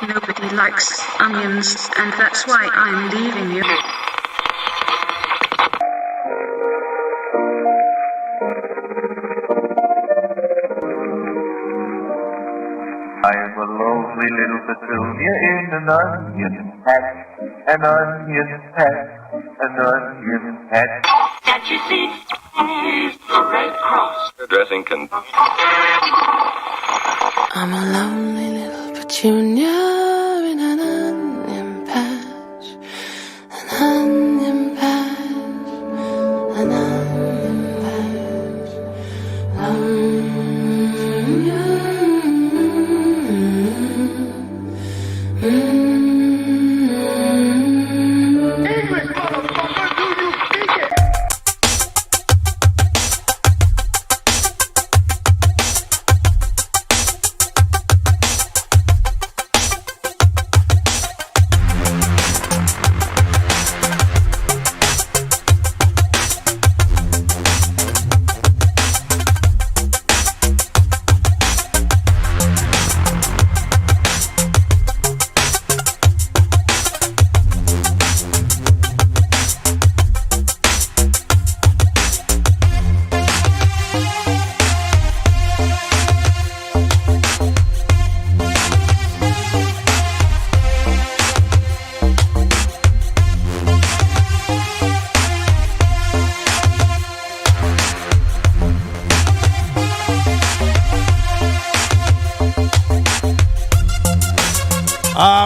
Nobody likes onions, and that's why I'm leaving you. I am a lonely little petunia in an onion patch, an onion patch, an onion patch. Can't you see? He's the Red Cross. Dressing can. I'm a lonely little petunia in an onion patch, an onion patch, an onion patch.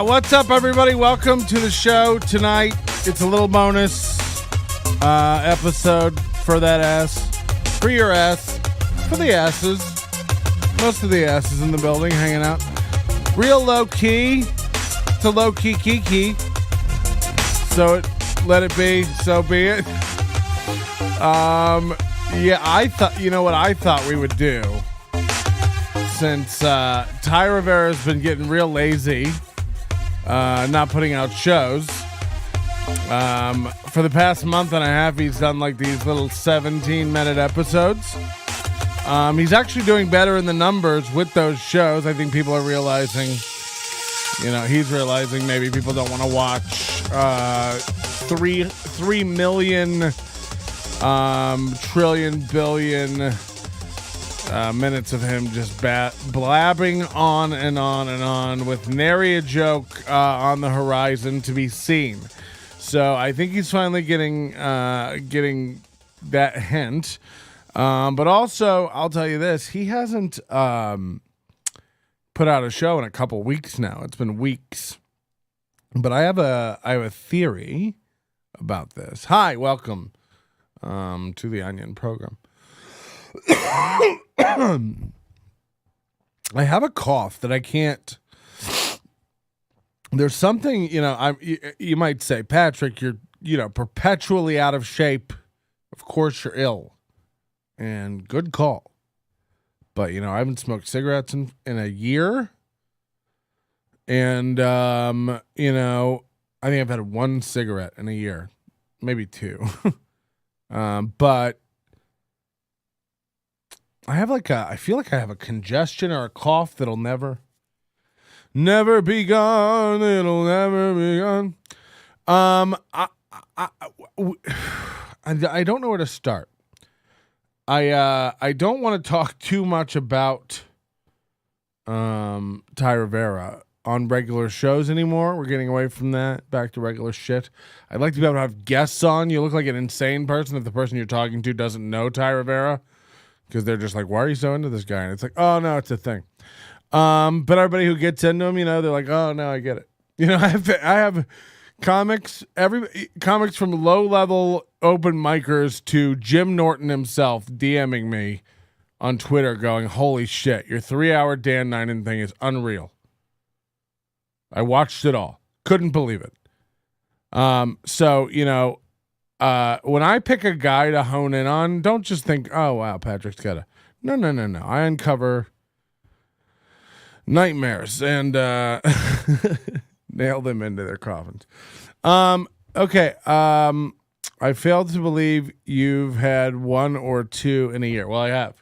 What's up, everybody? Welcome to the show tonight. It's a little bonus episode for that ass, for your ass, for the asses. Most of the asses in the building hanging out. Real low key. It's a low key kiki. So let it be. So be it. Yeah, I thought. You know what I thought we would do, since TyRivera has been getting real lazy. Not putting out shows. For the past month and a half, he's done like these little 17-minute episodes. He's actually doing better in the numbers with those shows. I think people are realizing, he's realizing maybe people don't want to watch 3 million trillion billion minutes of him just blabbing on and on and on with nary a joke on the horizon to be seen. So I think he's finally getting that hint. But also, I'll tell you this: he hasn't put out a show in a couple weeks now. It's been weeks. But I have a theory about this. Hi, welcome to the Onion program. I have a cough that I can't. There's something, you might say, Patrick, you're, perpetually out of shape. Of course you're ill. And good call. But, I haven't smoked cigarettes in a year. And, I think I've had one cigarette in a year. Maybe two. But I feel like I have a congestion or a cough that'll never be gone. It'll never be gone. I don't know where to start. I don't want to talk too much about TyRivera on regular shows anymore. We're getting away from that, back to regular shit. I'd like to be able to have guests on. You look like an insane person if the person you're talking to doesn't know TyRivera. Because they're just like, why are you so into this guy? And it's like, oh, no, it's a thing. But everybody who gets into him, they're like, oh, no, I get it. I have comics from low-level open micers to Jim Norton himself DMing me on Twitter going, holy shit, your 3-hour Dan Ninen thing is unreal. I watched it all. Couldn't believe it. So, when I pick a guy to hone in on, don't just think, oh, wow, Patrick's got a... No. I uncover nightmares and nail them into their coffins. Okay. I failed to believe you've had one or two in a year. Well, I have.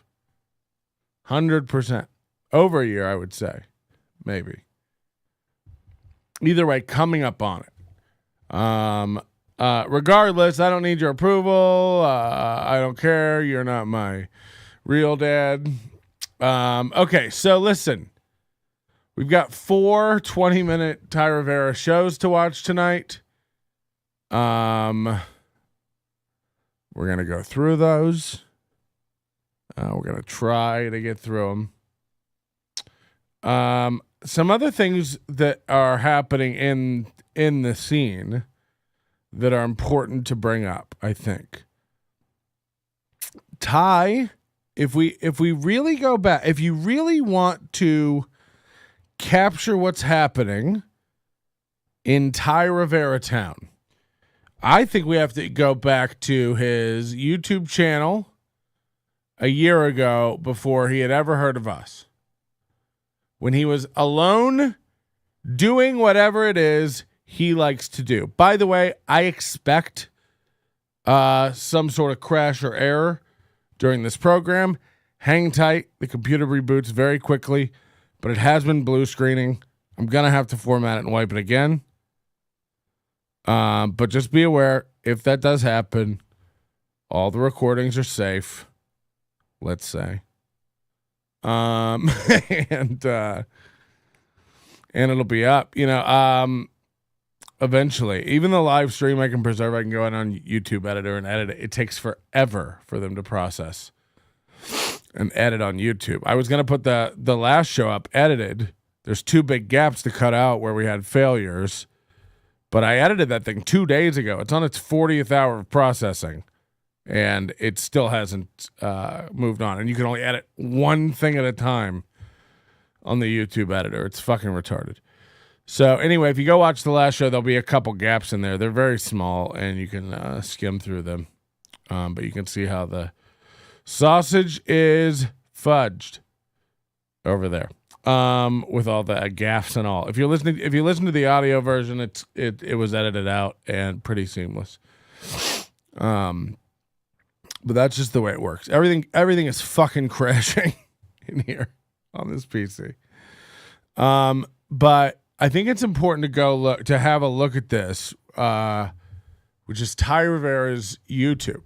100%. Over a year, I would say. Maybe. either way, coming up on it. Regardless, I don't need your approval. I don't care. You're not my real dad. Okay, so listen. We've got 4 20-minute TyRivera shows to watch tonight. We're going to go through those. We're going to try to get through them. Some other things that are happening in the scene that are important to bring up, I think. Ty, if we really go back, if you really want to capture what's happening in Thai Rivera town, I think we have to go back to his YouTube channel a year ago before he had ever heard of us. When he was alone doing whatever it is he likes to do. By the way, I expect some sort of crash or error during this program. Hang tight. The computer reboots very quickly, but it has been blue screening. I'm going to have to format it and wipe it again. But just be aware, if that does happen, all the recordings are safe, let's say. And it'll be up, eventually. Even the live stream I can preserve. I can go in on YouTube editor and edit it. It takes forever for them to process and edit on YouTube. I was going to put the last show up edited. There's 2 big gaps to cut out where we had failures, but I edited that thing 2 days ago. It's on its 40th hour of processing, and it still hasn't moved on. And you can only edit one thing at a time on the YouTube editor. It's fucking retarded. So anyway, if you go watch the last show, there'll be a couple gaps in there. They're very small, and you can skim through them. But you can see how the sausage is fudged over there, with all the gaffes and all. If you listen to the audio version, it was edited out and pretty seamless. But that's just the way it works. Everything is fucking crashing in here on this PC. But I think it's important to have a look at this, which is Thai Rivera's YouTube.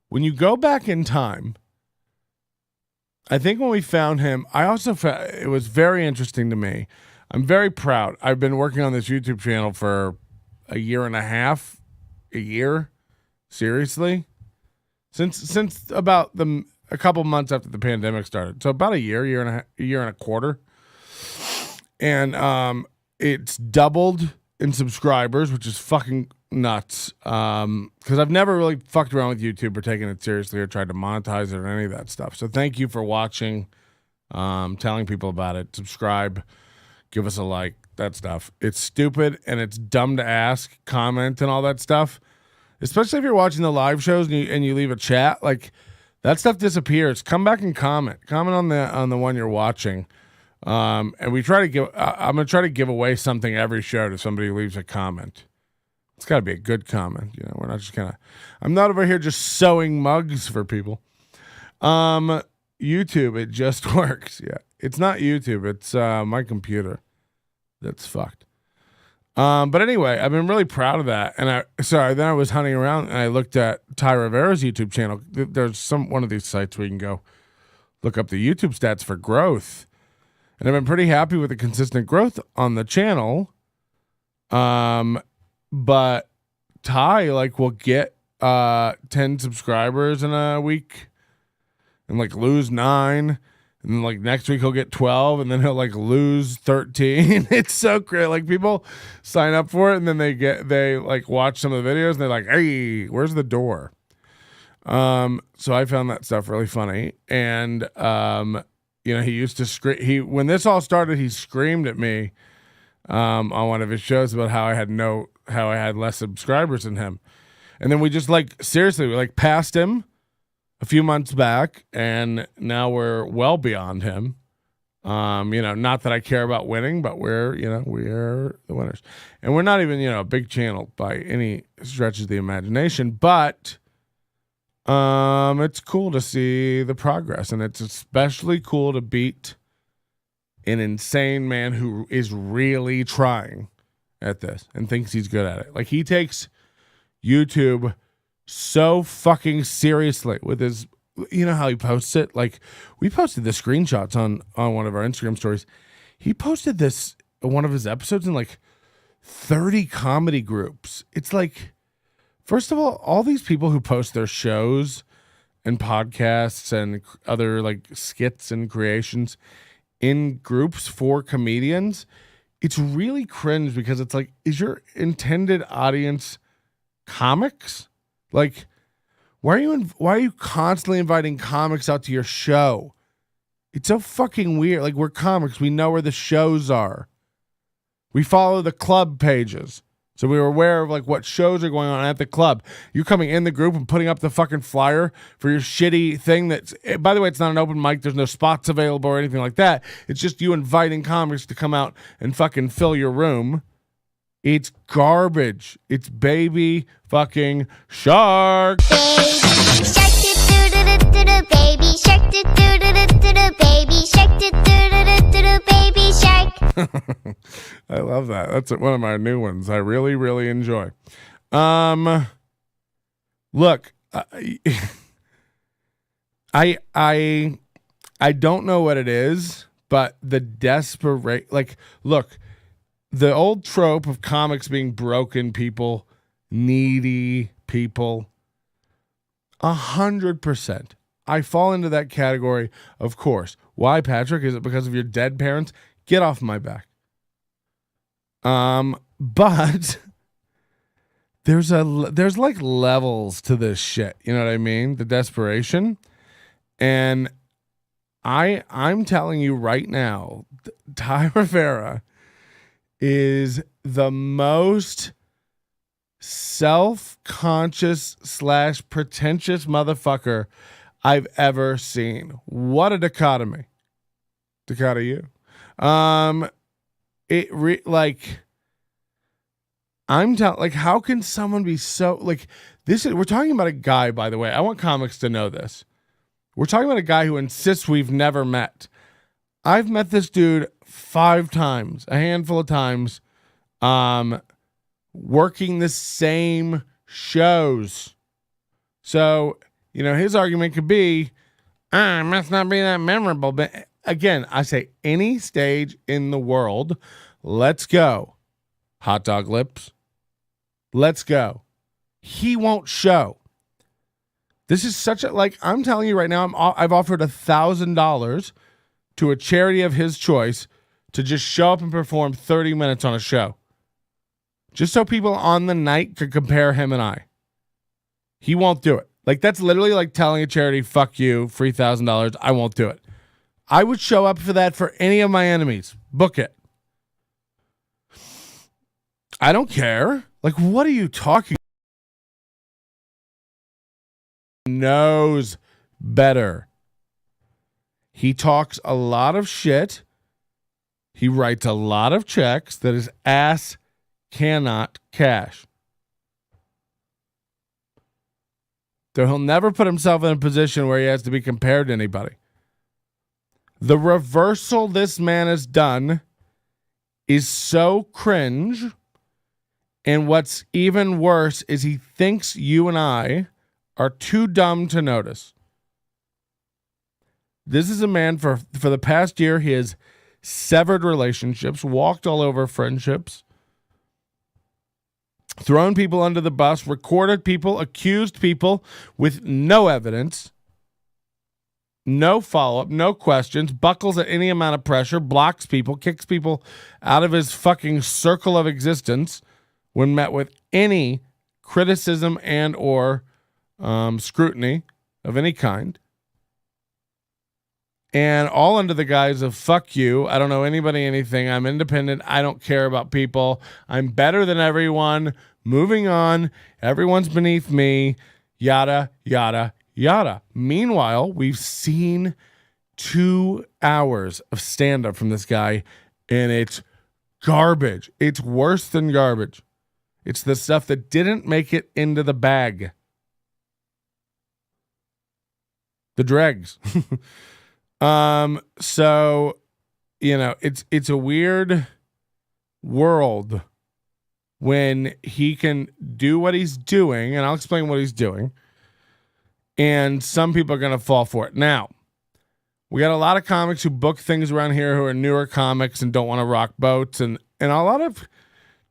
When you go back in time, I think when we found him, I also found it was very interesting to me. I'm very proud. I've been working on this YouTube channel for a year and a half, seriously, since about a couple months after the pandemic started. So about a year and a quarter, and it's doubled in subscribers, which is fucking nuts. Because I've never really fucked around with YouTube or taken it seriously or tried to monetize it or any of that stuff. So thank you for watching, telling people about it. Subscribe, give us a like, that stuff. It's stupid and it's dumb to ask, comment, and all that stuff. Especially if you're watching the live shows and you leave a chat, like that stuff disappears. Come back and comment. Comment on the one you're watching. And we try to give. I'm gonna try to give away something every show to somebody who leaves a comment. It's got to be a good comment. We're not just I'm not over here just sewing mugs for people. YouTube, it just works. Yeah, it's not YouTube. It's my computer that's fucked. But anyway, I've been really proud of that. And then I was hunting around and I looked at Thai Rivera's YouTube channel. There's one of these sites where you can go look up the YouTube stats for growth. And I've been pretty happy with the consistent growth on the channel. But Ty will get 10 subscribers in a week and lose 9. And then next week he'll get 12 and then he'll lose 13. It's so great. People sign up for it and then they watch some of the videos and they're like, hey, where's the door? So I found that stuff really funny. And he used to scream. When this all started, he screamed at me on one of his shows about how I had less subscribers than him. And then we just seriously, we passed him a few months back, and now we're well beyond him. Not that I care about winning, but we're the winners. And we're not even, a big channel by any stretch of the imagination, but it's cool to see the progress, and it's especially cool to beat an insane man who is really trying at this and thinks he's good at it. Like, he takes YouTube so fucking seriously with his, you know how he posts it? Like, we posted the screenshots on one of our Instagram stories. He posted this, one of his episodes, in like 30 comedy groups. It's like, first of all these people who post their shows and podcasts and other like skits and creations in groups for comedians, it's really cringe because it's like, is your intended audience comics? Like, why are you constantly inviting comics out to your show? It's so fucking weird. Like, we're comics. We know where the shows are. We follow the club pages. So we were aware of like what shows are going on at the club. You're coming in the group and putting up the fucking flyer for your shitty thing that's, by the way, it's not an open mic. There's no spots available or anything like that. It's just you inviting comics to come out and fucking fill your room. It's garbage. It's baby fucking shark. Baby shark do baby shark do baby shark do baby shark. I love that. That's one of my new ones. I really, really enjoy. Look, I don't know what it is, but the desperate, like, look, the old trope of comics being broken people, needy people, 100%. I fall into that category, of course. Why, Patrick? Is it because of your dead parents? Get off my back. But there's like levels to this shit. You know what I mean? The desperation. And I'm telling you right now, Thai Rivera is the most self-conscious / pretentious motherfucker I've ever seen. What a dichotomy. Dichotomy you. How can someone be so like this? We're talking about a guy, by the way. I want comics to know this. We're talking about a guy who insists we've never met. I've met this dude 5 times, a handful of times, working the same shows. So, you know, his argument could be, it must not be that memorable. But again, I say any stage in the world, let's go. Hot dog lips. Let's go. He won't show. This is such a, like, I'm telling you right now, I've offered $1,000 to a charity of his choice to just show up and perform 30 minutes on a show. Just so people on the night could compare him and I. He won't do it. Like, that's literally like telling a charity, fuck you, free $1,000. I won't do it. I would show up for that for any of my enemies. Book it. I don't care. Like, what are you talking? Knows better. He talks a lot of shit. He writes a lot of checks that his ass cannot cash. So he'll never put himself in a position where he has to be compared to anybody. The reversal this man has done is so cringe. And what's even worse is he thinks you and I are too dumb to notice. This is a man for the past year, he has severed relationships, walked all over friendships, thrown people under the bus, recorded people, accused people with no evidence, no follow-up, no questions, buckles at any amount of pressure, blocks people, kicks people out of his fucking circle of existence when met with any criticism and or scrutiny of any kind. And all under the guise of fuck you. I don't know anybody, anything. I'm independent. I don't care about people. I'm better than everyone. Moving on. Everyone's beneath me. Yada, yada, yada. Meanwhile, we've seen 2 hours of stand-up from this guy, and it's garbage. It's worse than garbage. It's the stuff that didn't make it into the bag. The dregs. So, you know, it's a weird world when he can do what he's doing, and I'll explain what he's doing, and some people are going to fall for it. Now, we got a lot of comics who book things around here who are newer comics and don't want to rock boats, and a lot of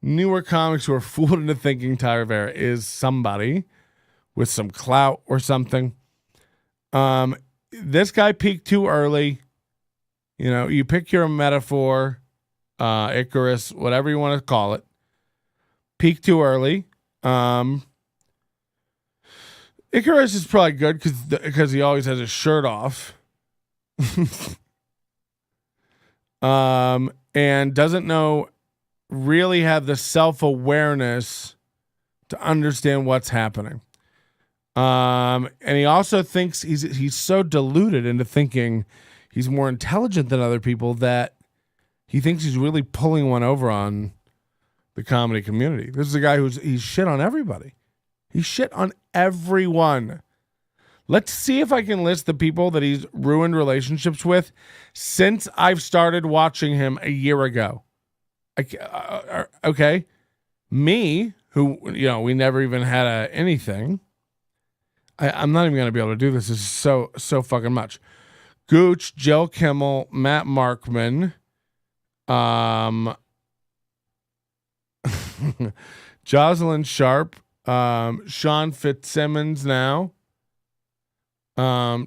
newer comics who are fooled into thinking TyRivera is somebody with some clout or something. This guy peaked too early. You know, you pick your metaphor, Icarus, whatever you want to call it. Peaked too early. Icarus is probably good because he always has his shirt off. And doesn't really have the self-awareness to understand what's happening. And he also thinks he's so deluded into thinking he's more intelligent than other people that he thinks he's really pulling one over on the comedy community. This is a guy he's shit on everybody. He shit on everyone. Let's see if I can list the people that he's ruined relationships with since I've started watching him a year ago. Okay. Me, who, we never even had anything. I'm not even going to be able to do this. This is so fucking much. Gooch, Jill Kimmel, Matt Markman, Jocelyn Sharp, Sean Fitzsimmons now,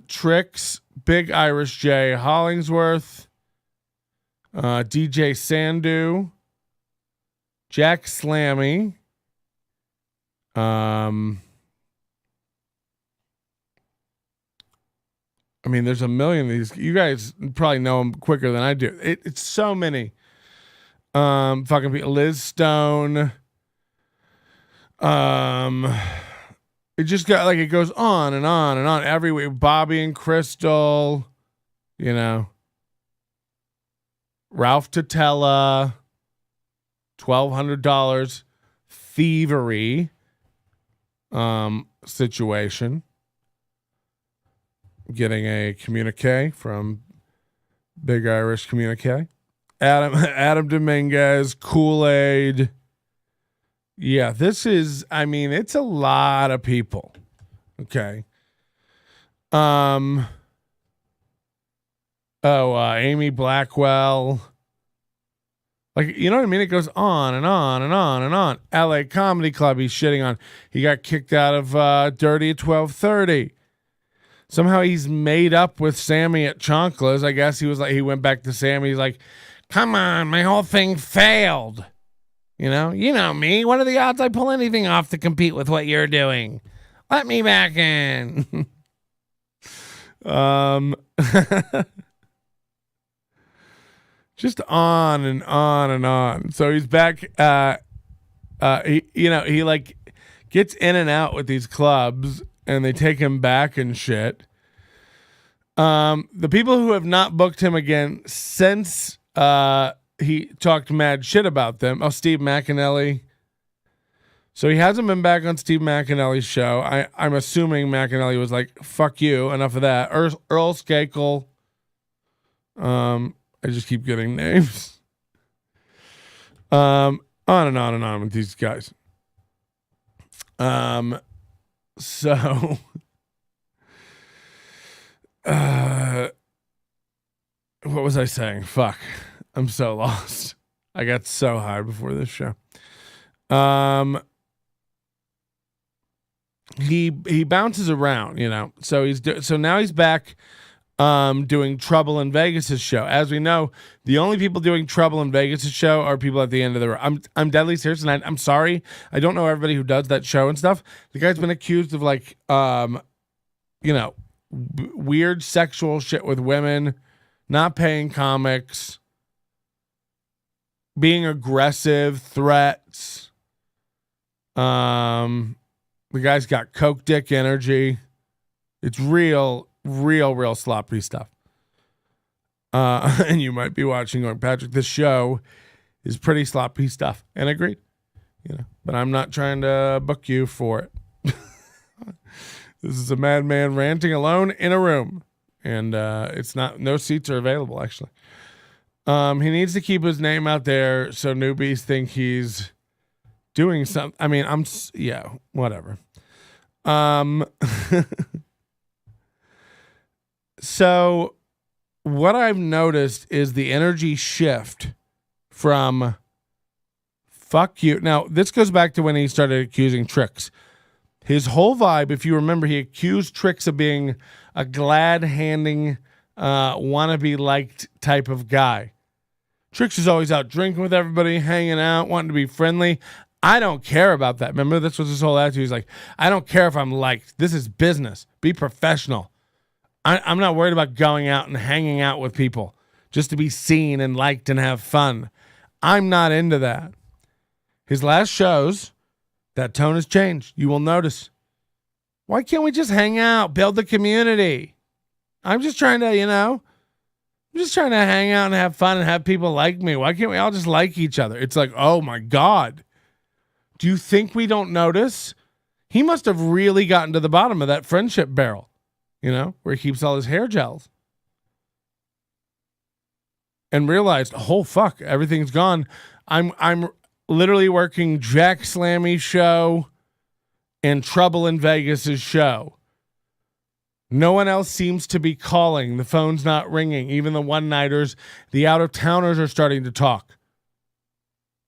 Trix, Big Irish J Hollingsworth, DJ Sandu, Jack Slammy, I mean, there's a million of these. You guys probably know them quicker than I do. It's so many. Fucking people. Liz Stone. It just got it goes on and on and on every week. Bobby and Crystal. Ralph Tatella. $1,200 thievery situation. Getting a communique from Big Irish Communique. Adam Dominguez, KOOLAID. Yeah, this is, it's a lot of people. Okay. Amy Blackwell. You know what I mean? It goes on and on and on and on. LA Comedy Club he's shitting on. He got kicked out of Dirty at 12:30. Somehow he's made up with Sammy at Chonkla's. I guess he went back to Sammy. He's like, come on, my whole thing failed. You know me. What are the odds I pull anything off to compete with what you're doing? Let me back in. Just on and on and on. So he's back. He gets in and out with these clubs, and they take him back and shit. The people who have not booked him again since he talked mad shit about them. Oh, Steve McAnally. So he hasn't been back on Steve McAnally's show. I'm assuming McAnally was like, fuck you, enough of that. Earl Skakel. I just keep getting names. On and on and on with these guys. So, what was I saying? Fuck. I'm so lost. I got so high before this show. He bounces around, So so now he's back doing Trouble in Vegas' show. As we know, the only people doing Trouble in Vegas' show are people at the end of the road. I'm deadly serious, and I'm sorry. I don't know everybody who does that show and stuff. The guy's been accused of weird sexual shit with women, not paying comics, being aggressive, threats. The guy's got coke dick energy. It's real sloppy stuff. And you might be watching going, Patrick, this show is pretty sloppy stuff. And agreed. But I'm not trying to book you for it. This is a madman ranting alone in a room. And no seats are available, actually. He needs to keep his name out there so newbies think he's doing something. I mean, yeah, whatever. So what I've noticed is the energy shift from fuck you. Now, this goes back to when he started accusing Tricks. His whole vibe, if you remember, he accused Tricks of being a glad-handing, wanna-be-liked type of guy. Tricks is always out drinking with everybody, hanging out, wanting to be friendly. I don't care about that. Remember, this was his whole attitude. He's like, I don't care if I'm liked. This is business. Be professional. I'm not worried about going out and hanging out with people just to be seen and liked and have fun. I'm not into that. His last shows, that tone has changed. You will notice. Why can't we just hang out, build the community? I'm just trying to, I'm just trying to hang out and have fun and have people like me. Why can't we all just like each other? It's like, oh my God. Do you think we don't notice? He must have really gotten to the bottom of that friendship barrel, where he keeps all his hair gels. And realized, oh fuck, everything's gone. I'm literally working Jack Slammy's show and Trouble in Vegas's show. No one else seems to be calling. The phone's not ringing. Even the one-nighters, the out-of-towners are starting to talk.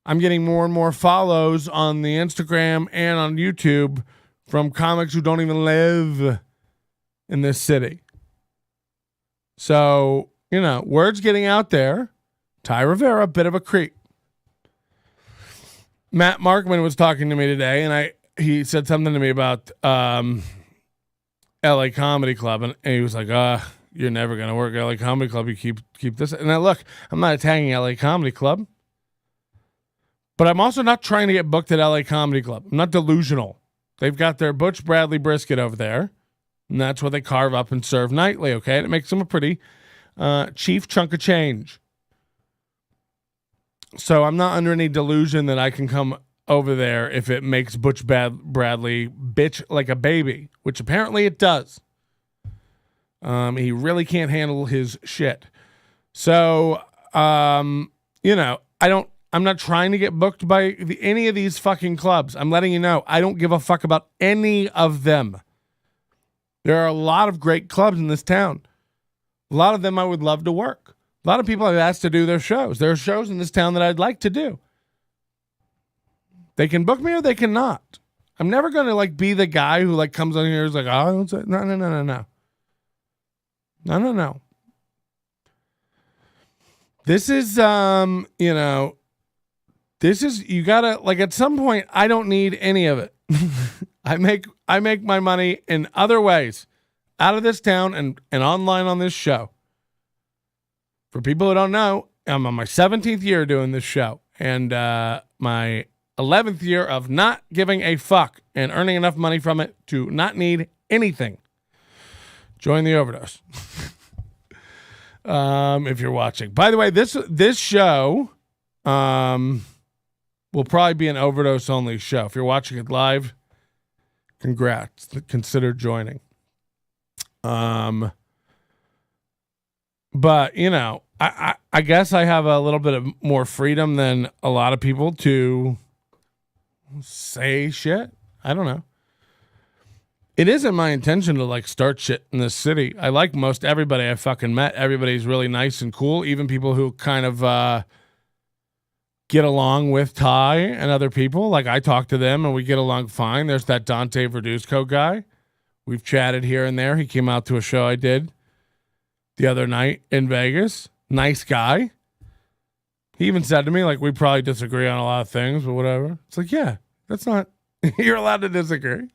I'm getting more and more follows on the Instagram and on YouTube from comics who don't even live in this city. So, word's getting out there. TyRivera, a bit of a creep. Matt Markman was talking to me today, and he said something to me about LA Comedy Club, and he was like, you're never going to work at LA Comedy Club. You keep this. And now, look, I'm not attacking LA Comedy Club, but I'm also not trying to get booked at LA Comedy Club. I'm not delusional. They've got their Butch Bradley brisket over there, and that's what they carve up and serve nightly, okay? And it makes them a pretty chief chunk of change. So I'm not under any delusion that I can come over there if it makes Butch Bradley bitch like a baby, which apparently it does. He really can't handle his shit. So, I'm not trying to get booked by any of these fucking clubs. I'm letting you know, I don't give a fuck about any of them. There are a lot of great clubs in this town. A lot of them I would love to work. A lot of people I've asked to do their shows. There are shows in this town that I'd like to do. They can book me or they cannot. I'm never going to be the guy who comes on here and is like, oh, no. This is, you gotta, at some point, I don't need any of it. I make my money in other ways out of this town and online on this show. For people who don't know, I'm on my 17th year doing this show and my 11th year of not giving a fuck and earning enough money from it to not need anything. Join the overdose. If you're watching. By the way, this show will probably be an overdose only show. If you're watching it live, congrats. Consider joining. But I guess I have a little bit of more freedom than a lot of people to say shit. I don't know. It isn't my intention to start shit in this city. I like most everybody I fucking met. Everybody's really nice and cool. Even people who kind of get along with Ty and other people. I talk to them and we get along fine. There's that Dante Verduzco guy. We've chatted here and there. He came out to a show I did the other night in Vegas. Nice guy. He even said to me, we probably disagree on a lot of things, but whatever. It's yeah, that's not, you're allowed to disagree.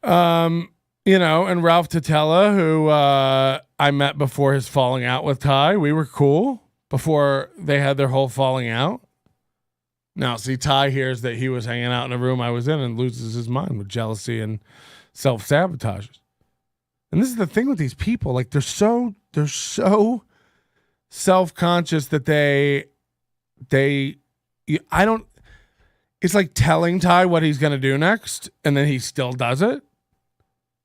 And Ralph Tatella, who I met before his falling out with Ty. We were cool before they had their whole falling out. Now, see, Ty hears that he was hanging out in a room I was in and loses his mind with jealousy and self-sabotages. And this is the thing with these people. They're so self-conscious that it's like telling Ty what he's going to do next, and then he still does it.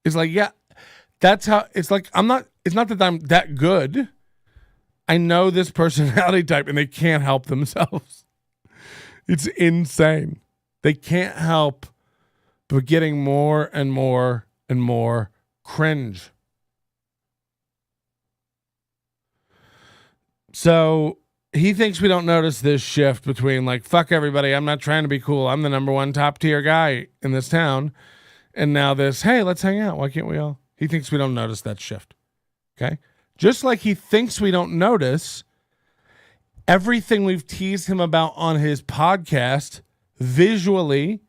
It's yeah, that's how, it's it's not that I'm that good. I know this personality type, and they can't help themselves. It's insane. They can't help but getting more and more and more cringe. So he thinks we don't notice this shift between like, fuck everybody, I'm not trying to be cool, I'm the number one top tier guy in this town. And now this, hey, let's hang out. Why can't we all? He thinks we don't notice that shift. Okay? Just like he thinks we don't notice everything we've teased him about on his podcast, visually,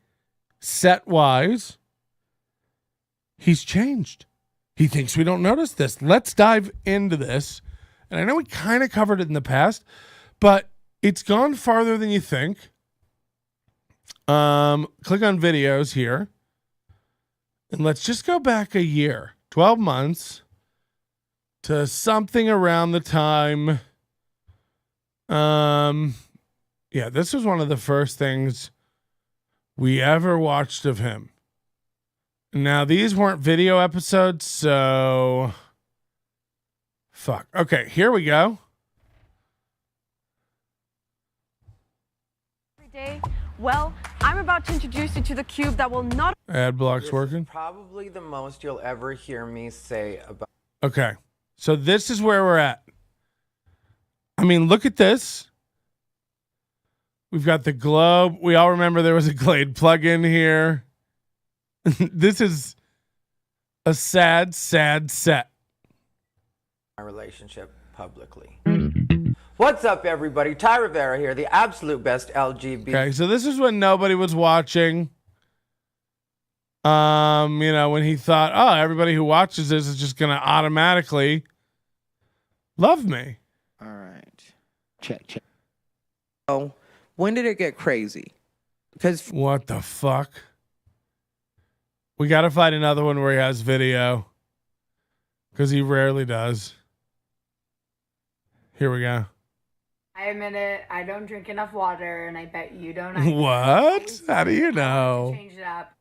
set-wise, he's changed. He thinks we don't notice this. Let's dive into this. And I know we kind of covered it in the past, but it's gone farther than you think. Click on videos here. And let's just go back a year, 12 months, to something around the time. Yeah, this was one of the first things we ever watched of him. Now, these weren't video episodes, so fuck. Okay, here we go. Every day. Well, I'm about to introduce you to the cube that will not. Ad block's working. Probably the most you'll ever hear me say about. Okay, so this is where we're at. I mean, look at this. We've got the globe. We all remember there was a Glade plug-in here. This is a sad, sad set. My relationship publicly. What's up, everybody? TyRivera here, the absolute best LGBT. Okay, so this is when nobody was watching. You know, when he thought, oh, everybody who watches this is just gonna automatically love me. All right. Check. Oh, when did it get crazy? Because What the fuck? We gotta find another one where he has video. Because he rarely does. Here we go. I admit it, I don't drink enough water, and I bet you don't. What? How do you know? Change it up.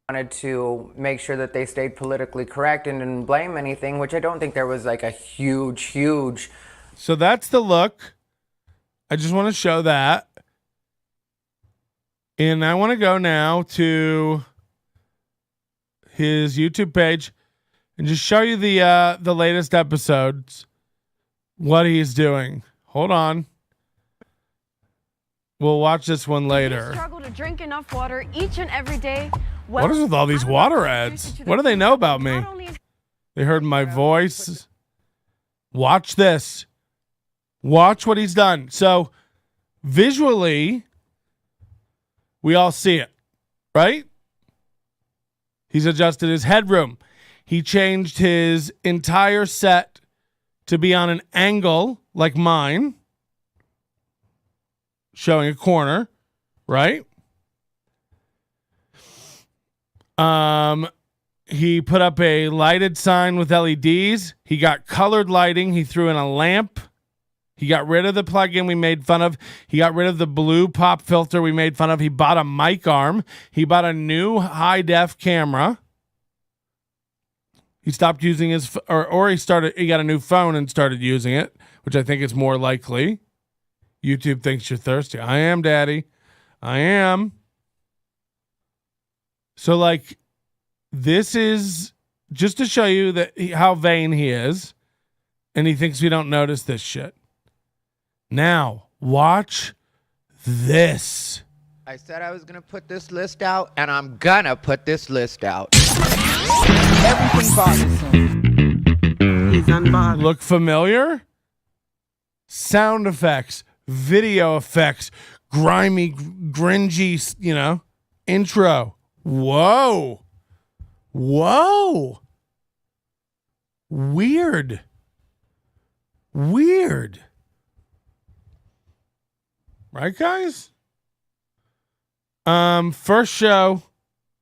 Wanted to make sure that they stayed politically correct and didn't blame anything, which I don't think there was like a huge. So that's the look. I just want to show that. And I want to go now to his YouTube page and just show you the latest episodes, what he's doing. Hold on. We'll watch this one later. Struggle to drink enough water each and every day. Well, What is with all these I'm water about to introduce ads? you to What the do they cube know that about will me? not only- They heard my voice. Watch this. Watch what he's done. So visually, we all see it, right? He's adjusted his headroom. He changed his entire set to be on an angle like mine, showing a corner, right? He put up a lighted sign with LEDs. He got colored lighting. He threw in a lamp. He got rid of the plug-in we made fun of. He got rid of the blue pop filter we made fun of. He bought a mic arm. He bought a new high-def camera. He stopped using his, or he got a new phone and started using it, which I think is more likely. YouTube thinks you're thirsty. I am, Daddy. I am. So, like, this is just to show you that how vain he is, and he thinks we don't notice this shit. Now, watch this. I said I was going to put this list out, and I'm going to put this list out. Everything bothers him. He's unbothered. Look familiar? Sound effects, video effects, grimy, gringy, intro. Whoa. Weird. Right, guys? First show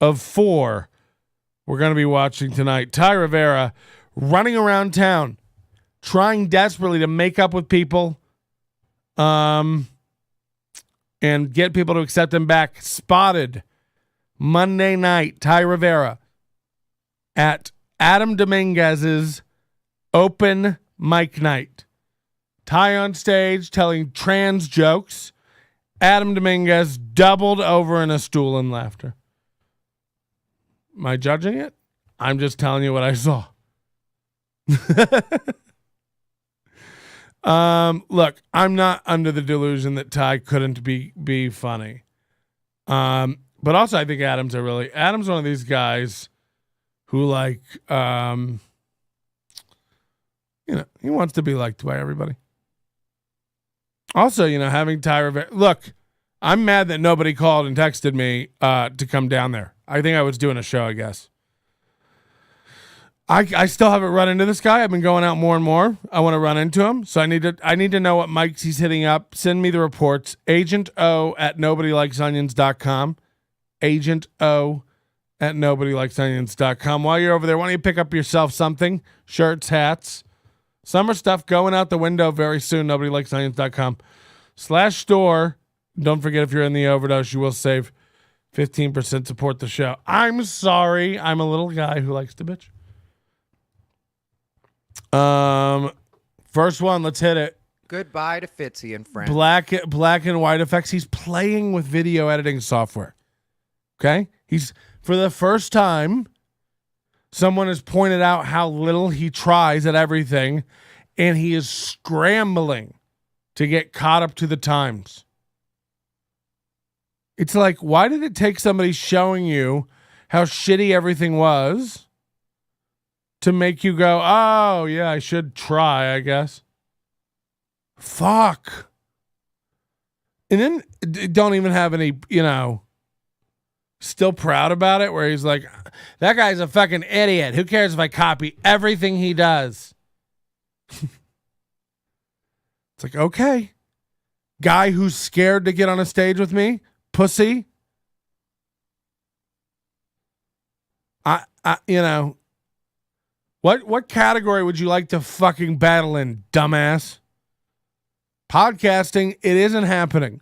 of 4 we're going to be watching tonight. TyRivera running around town, trying desperately to make up with people, and get people to accept him back. Spotted Monday night, TyRivera at Adam Dominguez's open mic night. Ty on stage telling trans jokes. Adam Dominguez doubled over in a stool in laughter. Am I judging it? I'm just telling you what I saw. Look, I'm not under the delusion that Ty couldn't be funny. But also I think Adam's one of these guys who like, he wants to be liked by everybody. Also, having Thai Rivera. Look, I'm mad that nobody called and texted me to come down there. I think I was doing a show, I guess. I still haven't run into this guy. I've been going out more and more. I want to run into him. So I need to know what mics he's hitting up. Send me the reports. agento@nobodylikesonions.com. agento@nobodylikesonions.com. While you're over there, why don't you pick up yourself something? Shirts, hats. Summer stuff going out the window very soon. nobodylikesonions.com/store. Don't forget, if you're in the overdose, you will save 15%. Support the show. I'm sorry. I'm a little guy who likes to bitch. First one, let's hit it. Goodbye to Fitzy and Friends. Black and white effects. He's playing with video editing software. Okay? He's, for the first time, someone has pointed out how little he tries at everything, and he is scrambling to get caught up to the times. It's like, why did it take somebody showing you how shitty everything was to make you go, oh, yeah, I should try, I guess? Fuck. And then don't even have any, still proud about it, where he's like, that guy's a fucking idiot. Who cares if I copy everything he does? It's like, okay. Guy who's scared to get on a stage with me, pussy. What category would you like to fucking battle in, dumbass? Podcasting, it isn't happening.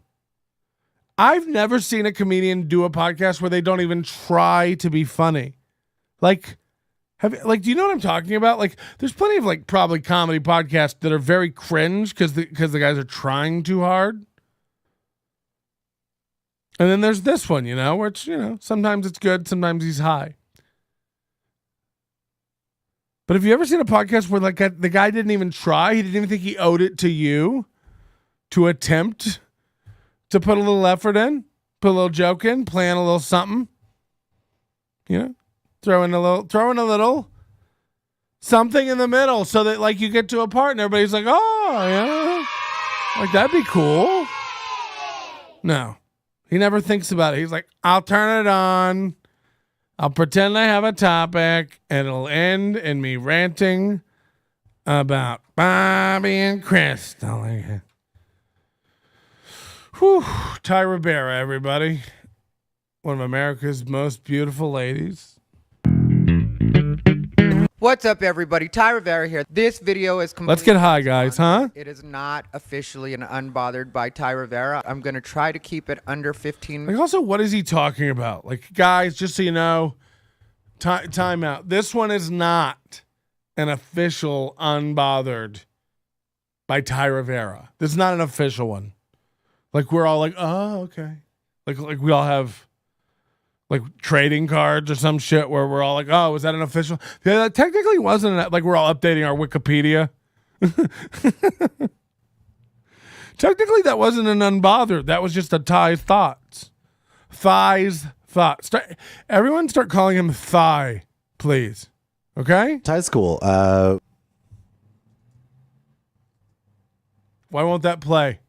I've never seen a comedian do a podcast where they don't even try to be funny. Like, do you know what I'm talking about? Like, there's plenty of probably comedy podcasts that are very cringe because the guys are trying too hard. And then there's this one, where it's, sometimes it's good, sometimes he's high. But have you ever seen a podcast where the guy didn't even try? He didn't even think he owed it to you to attempt to put a little effort in, put a little joke in, plan a little something. Throw in a little something in the middle so that you get to a part and everybody's like, oh, yeah, that'd be cool. No, he never thinks about it. He's like, I'll turn it on. I'll pretend I have a topic, and it'll end in me ranting about Bobby and Crystal. Whew. Thai Rivera, everybody. One of America's most beautiful ladies. What's up, everybody? Thai Rivera here. This video is completely... Let's get high, guys, huh? It is not officially an unbothered by Thai Rivera. I'm going to try to keep it under 15 minutes. Also, what is he talking about? Guys, just so you know, time out. This one is not an official unbothered by Thai Rivera. This is not an official one. We're all like, oh, okay. Like we all have trading cards or some shit where we're all like, oh, was that an official? Yeah, that technically wasn't. We're all updating our Wikipedia. Technically, that wasn't an unbothered. That was just a Thai's thoughts. Thai's thoughts. Everyone start calling him Thai, please. Okay? Thai's cool. Why won't that play?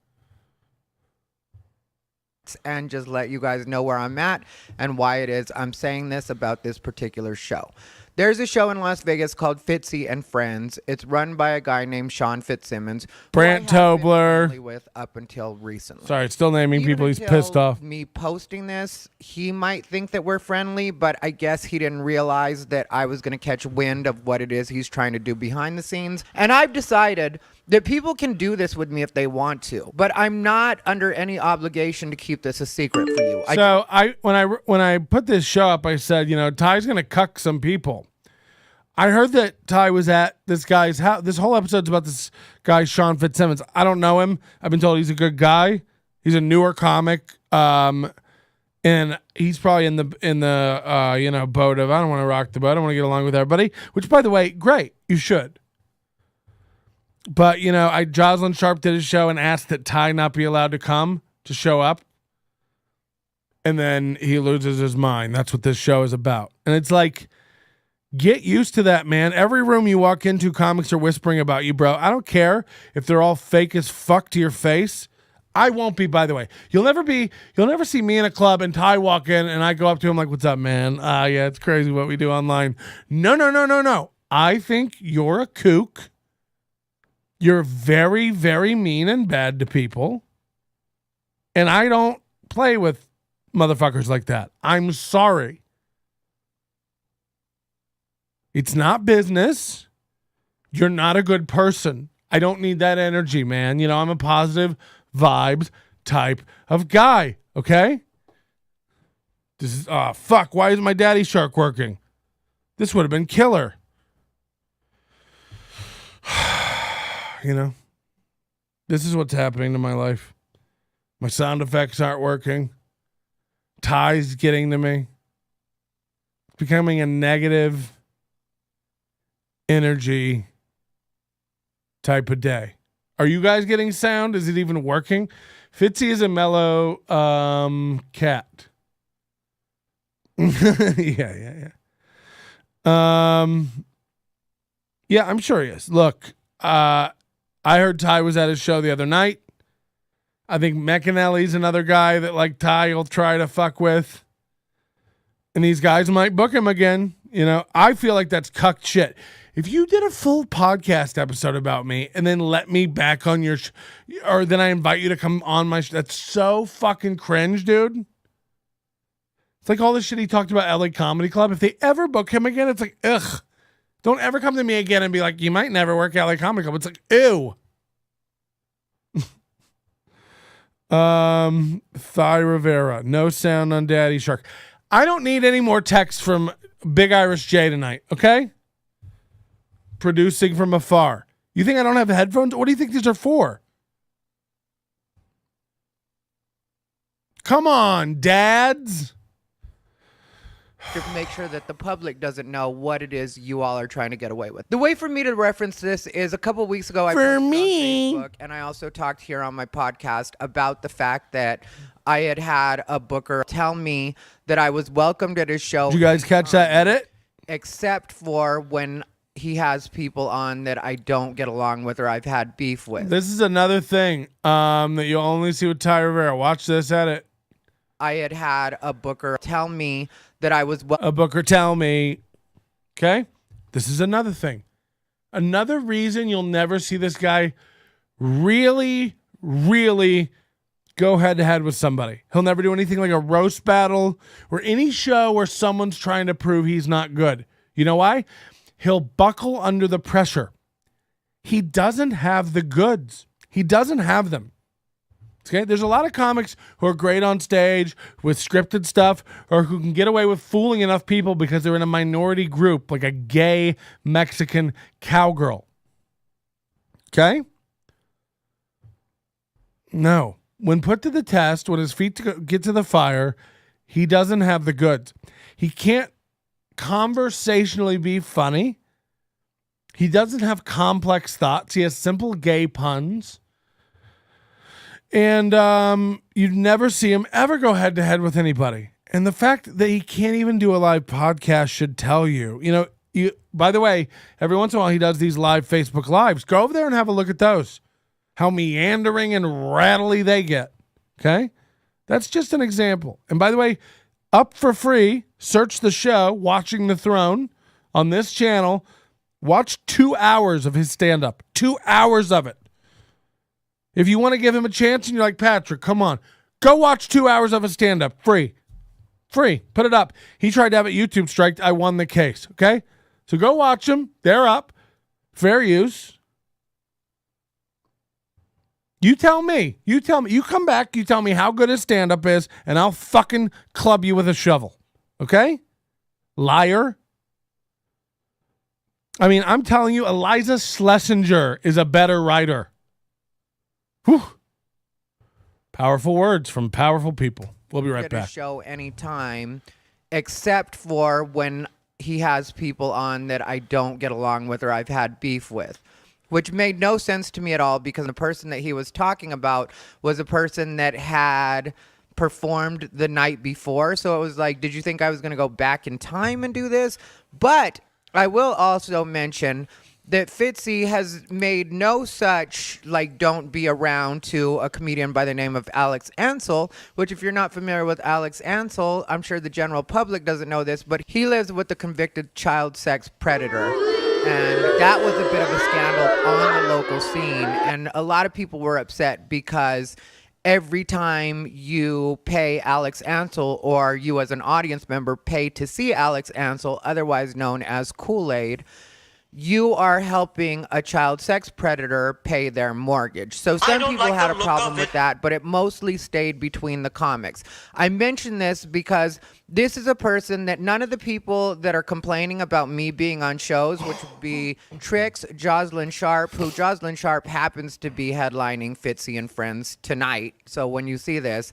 And just let you guys know where I'm at and why it is I'm saying this about this particular show. There's a show in Las Vegas called Fitzy and Friends. It's run by a guy named Sean Fitzsimmons. Brant Tobler. With up until recently. Sorry, still naming people. He's pissed off. Me posting this, he might think that we're friendly, but I guess he didn't realize that I was going to catch wind of what it is he's trying to do behind the scenes. And I've decided that people can do this with me if they want to, but I'm not under any obligation to keep this a secret for you. So when I put this show up, I said, Ty's going to cuck some people. I heard that Ty was at this guy's house. This whole episode's about this guy, Sean Fitzsimmons. I don't know him. I've been told he's a good guy. He's a newer comic. And he's probably in the boat of, I don't want to rock the boat. I want to get along with everybody, which, by the way, great. You should. But, Jocelyn Sharp did his show and asked that Ty not be allowed to show up. And then he loses his mind. That's what this show is about. And it's like, get used to that, man. Every room you walk into, comics are whispering about you, bro. I don't care if they're all fake as fuck to your face. I won't be, by the way. You'll never see me in a club and Ty walk in and I go up to him like, what's up, man? Yeah, it's crazy what we do online. No. I think you're a kook. You're very, very mean and bad to people. And I don't play with motherfuckers like that. I'm sorry. It's not business. You're not a good person. I don't need that energy, man. I'm a positive vibes type of guy, okay? This is fuck, why is my daddy shark working? This would have been killer. This is what's happening to my life. My sound effects aren't working. Ty's getting to me. It's becoming a negative energy type of day. Are you guys getting sound? Is it even working? Fitzy is a mellow cat. Yeah. Yeah, I'm sure he is. Look, I heard Ty was at his show the other night. I think McAnally's another guy that like Ty will try to fuck with. And these guys might book him again. I feel like that's cucked shit. If you did a full podcast episode about me and then let me back on your or then I invite you to come on my that's so fucking cringe, dude. It's like all the shit he talked about LA Comedy Club. If they ever book him again, it's like, ugh. Don't ever come to me again and be like, you might never work LA Comedy Club. It's like, ew. Thai Rivera. No sound on Daddy Shark. I don't need any more texts from Big Irish J tonight, okay? Producing from afar. You think I don't have headphones? What do you think these are for? Come on, dads. To make sure that the public doesn't know what it is you all are trying to get away with. The way for me to reference this is a couple weeks ago I posted on Facebook, and I also talked here on my podcast about the fact that I had a booker tell me that I was welcomed at his show. Did you guys catch that edit? Except for when he has people on that I don't get along with or I've had beef with. This is another thing that you'll only see with Thai Rivera. Watch this edit. I had a booker tell me that I was... A booker tell me. Okay? This is another thing. Another reason you'll never see this guy really, really go head-to-head with somebody. He'll never do anything like a roast battle or any show where someone's trying to prove he's not good. You know why? He'll buckle under the pressure. He doesn't have the goods. He doesn't have them. Okay, there's a lot of comics who are great on stage with scripted stuff or who can get away with fooling enough people because they're in a minority group, like a gay Mexican cowgirl. Okay? No. When put to the test, when his feet get to the fire, he doesn't have the goods. He can't conversationally be funny. He doesn't have complex thoughts. He has simple gay puns. And you'd never see him ever go head to head with anybody. And the fact that he can't even do a live podcast should tell you. By the way, every once in a while he does these live Facebook Lives. Go over there and have a look at those. How meandering and rattly they get. Okay? That's just an example. And by the way, up for free, search the show, Watching the Throne, on this channel. Watch 2 hours of his stand-up. 2 hours of it. If you want to give him a chance and you're like, Patrick, come on. Go watch 2 hours of a stand-up. Free. Free. Put it up. He tried to have a YouTube strike. I won the case. Okay? So go watch them. They're up. Fair use. You tell me. You tell me. You come back. You tell me how good his stand-up is, and I'll fucking club you with a shovel. Okay? Liar. I mean, I'm telling you, Eliza Schlesinger is a better writer. Whew. Powerful words from powerful people. We'll be right Get a back. show anytime, except for when he has people on that I don't get along with or I've had beef with, which made no sense to me at all because the person that he was talking about was a person that had performed the night before. So it was like, did you think I was going to go back in time and do this? But I will also mention that Fitzy has made no such, like, don't be around to a comedian by the name of Alex Ansel, which if you're not familiar with Alex Ansel, I'm sure the general public doesn't know this, but he lives with the convicted child sex predator. And that was a bit of a scandal on the local scene. And a lot of people were upset because every time you pay Alex Ansel, or you as an audience member pay to see Alex Ansel, otherwise known as KOOLAID, you are helping a child sex predator pay their mortgage. So some people had a problem with that, but it mostly stayed between the comics. I mention this because this is a person that none of the people that are complaining about me being on shows, which would be Trix, Jocelyn Sharp, who Jocelyn Sharp happens to be headlining Fitzy and Friends tonight. So when you see this,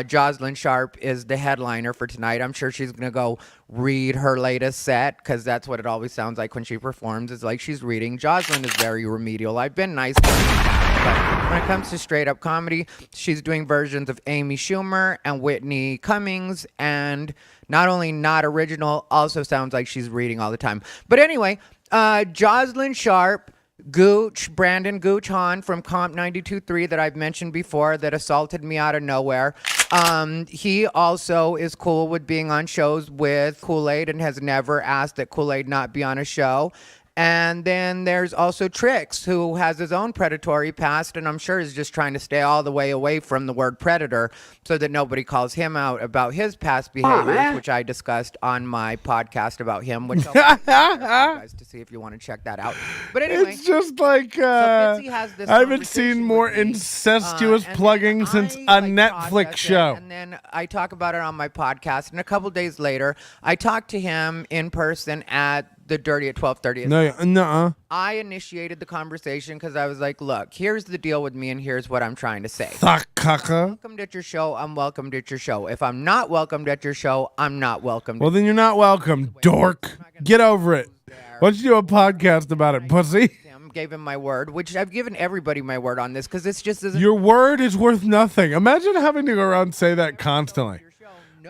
Jocelyn Sharp is the headliner for tonight. I'm sure she's going to go read her latest set because that's what it always sounds like when she performs. It's like she's reading. Jocelyn is very remedial. I've been nice to her, but when it comes to straight up comedy, she's doing versions of Amy Schumer and Whitney Cummings, and not only not original, also sounds like she's reading all the time. But anyway, Jocelyn Sharp, Brandon Gooch Hahn from Comp 92.3 that I've mentioned before that assaulted me out of nowhere. He also is cool with being on shows with KOOLAID and has never asked that KOOLAID not be on a show. And then there's also Trix, who has his own predatory past, and I'm sure is just trying to stay all the way away from the word predator so that nobody calls him out about his past behaviors, which I discussed on my podcast about him, which I'll you guys to see if you want to check that out. But anyway, it's just like Fitzy has this I haven't seen more incestuous plugging since a Netflix show. And then I talk about it on my podcast, and a couple days later, I talked to him in person at the Dirty at 12:30. No, I initiated the conversation because I was like, look, here's the deal with me and here's what I'm trying to say. Welcomed at your show, I'm welcomed at your show. If I'm not welcomed at your show, I'm not welcomed. Well, then you're not welcome, dork. Get over it. Why don't you do a podcast about it, pussy? Gave him my word, which I've given everybody my word on this because it's just isn't. Your word is worth nothing. Imagine having to go around and say that constantly.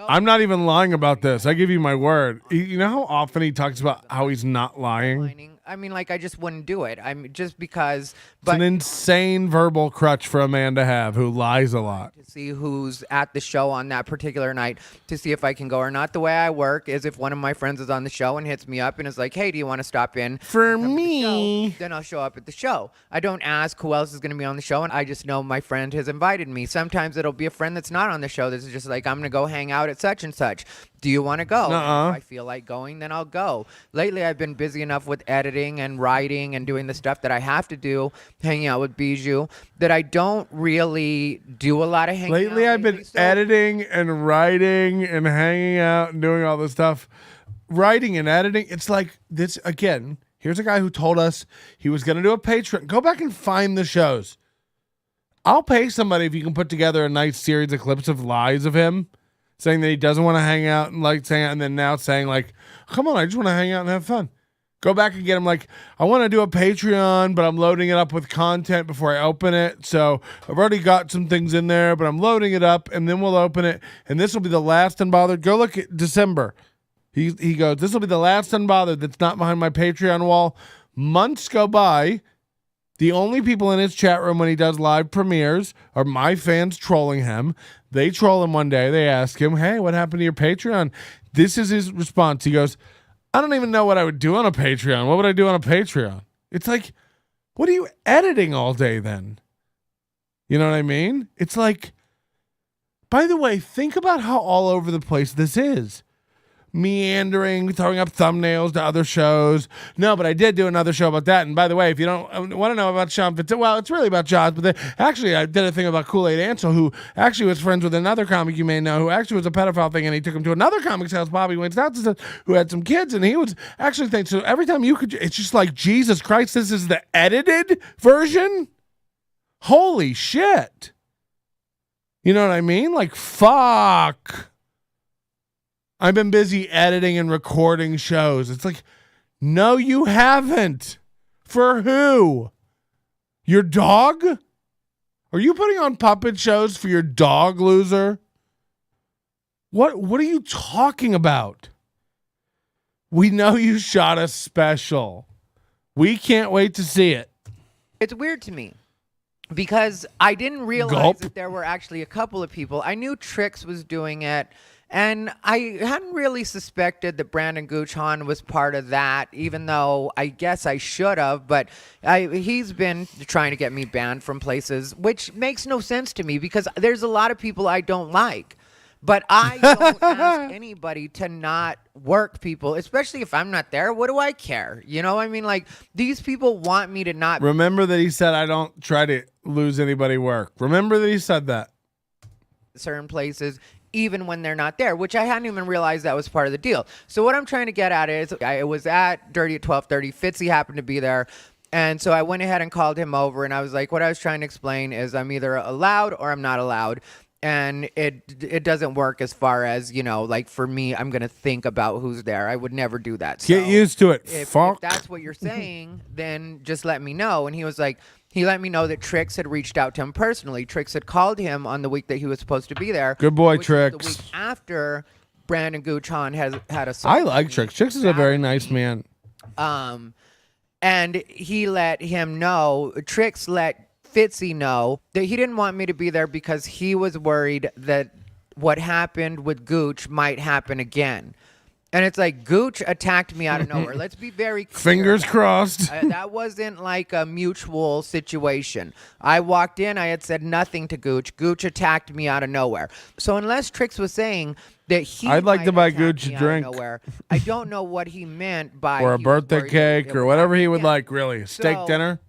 I'm not even lying about this. I give you my word. You know how often he talks about how he's not lying? I mean, like, I just wouldn't do it. I'm just because. But it's an insane verbal crutch for a man to have who lies a lot. To see who's at the show on that particular night to see if I can go or not. The way I work is if one of my friends is on the show and hits me up and is like, hey, do you want to stop in? For me. Then I'll show up at the show. I don't ask who else is going to be on the show, and I just know my friend has invited me. Sometimes it'll be a friend that's not on the show that's just like, I'm going to go hang out at such and such. Do you want to go? If I feel like going, then I'll go. Lately, I've been busy enough with editing and writing and doing the stuff that I have to do, hanging out with Bijou, that I don't really do a lot of hanging out. Lately, I've been editing and writing and hanging out and doing all this stuff. Writing and editing, it's like this, again, here's a guy who told us he was going to do a Patreon. Go back and find the shows. I'll pay somebody if you can put together a nice series of clips of lies of him saying that he doesn't want to hang out and like saying, and then now saying like, come on, I just want to hang out and have fun. Go back and get him like, I want to do a Patreon, but I'm loading it up with content before I open it. So I've already got some things in there, but I'm loading it up and then we'll open it. And this will be the last Unbothered. Go look at December. He goes, this will be the last Unbothered that's not behind my Patreon wall. Months go by. The only people in his chat room when he does live premieres are my fans trolling him. They troll him one day. They ask him, hey, what happened to your Patreon? This is his response. He goes, I don't even know what I would do on a Patreon. What would I do on a Patreon? It's like, what are you editing all day then? You know what I mean? It's like, by the way, think about how all over the place this is. Meandering, throwing up thumbnails to other shows. No, but I did do another show about that. And by the way, if you don't want to know about Sean Fitzy, well, it's really about Jaws. But actually, I did a thing about KOOLAID Ansel, who actually was friends with another comic you may know, who actually was a pedophile thing, and he took him to another comic's house, Bobby Wayne's house, who had some kids, and he was actually thinking. So every time you could, it's just like, Jesus Christ, this is the edited version? Holy shit. You know what I mean? Like, fuck. I've been busy editing and recording shows. It's like, no, you haven't. For who? Your dog? Are you putting on puppet shows for your dog, loser? What are you talking about? We know you shot a special. We can't wait to see it. It's weird to me because I didn't realize that there were actually a couple of people. I knew Trix was doing it, and I hadn't really suspected that Brandon Guchon was part of that, even though I guess I should have. But he's been trying to get me banned from places, which makes no sense to me because there's a lot of people I don't like. But I don't ask anybody to not work people, especially if I'm not there. What do I care? You know, I mean, like, these people want me to not. Remember that he said, I don't try to lose anybody work. Remember that he said that. Certain places, even when they're not there, which I hadn't even realized that was part of the deal. So what I'm trying to get at is, I was at Dirty at 12:30. Fitzy happened to be there. And so I went ahead and called him over, and I was like, what I was trying to explain is I'm either allowed or I'm not allowed. And it doesn't work as far as, you know, like for me, I'm going to think about who's there. I would never do that. Get used to it. If Fuck. that's what you're saying, then just let me know. And he was like, he let me know that Trix had reached out to him personally. Trix had called him on the week that he was supposed to be there. Good boy, which was Trix. the week after Brandon Guchon has had a I like Trix. Trix is a very nice man. And he let him know, Trix let Fitzy know that he didn't want me to be there because he was worried that what happened with Gooch might happen again. And it's like, Gooch attacked me out of nowhere. Let's be very clear. Fingers crossed. That wasn't like a mutual situation. I walked in, I had said nothing to Gooch. Gooch attacked me out of nowhere. So unless Trix was saying that he I'd like to buy Gooch me a out of drink. nowhere, I don't know what he meant by Or a he was birthday worried cake it or would whatever he happen would again. like, really. Steak So, dinner.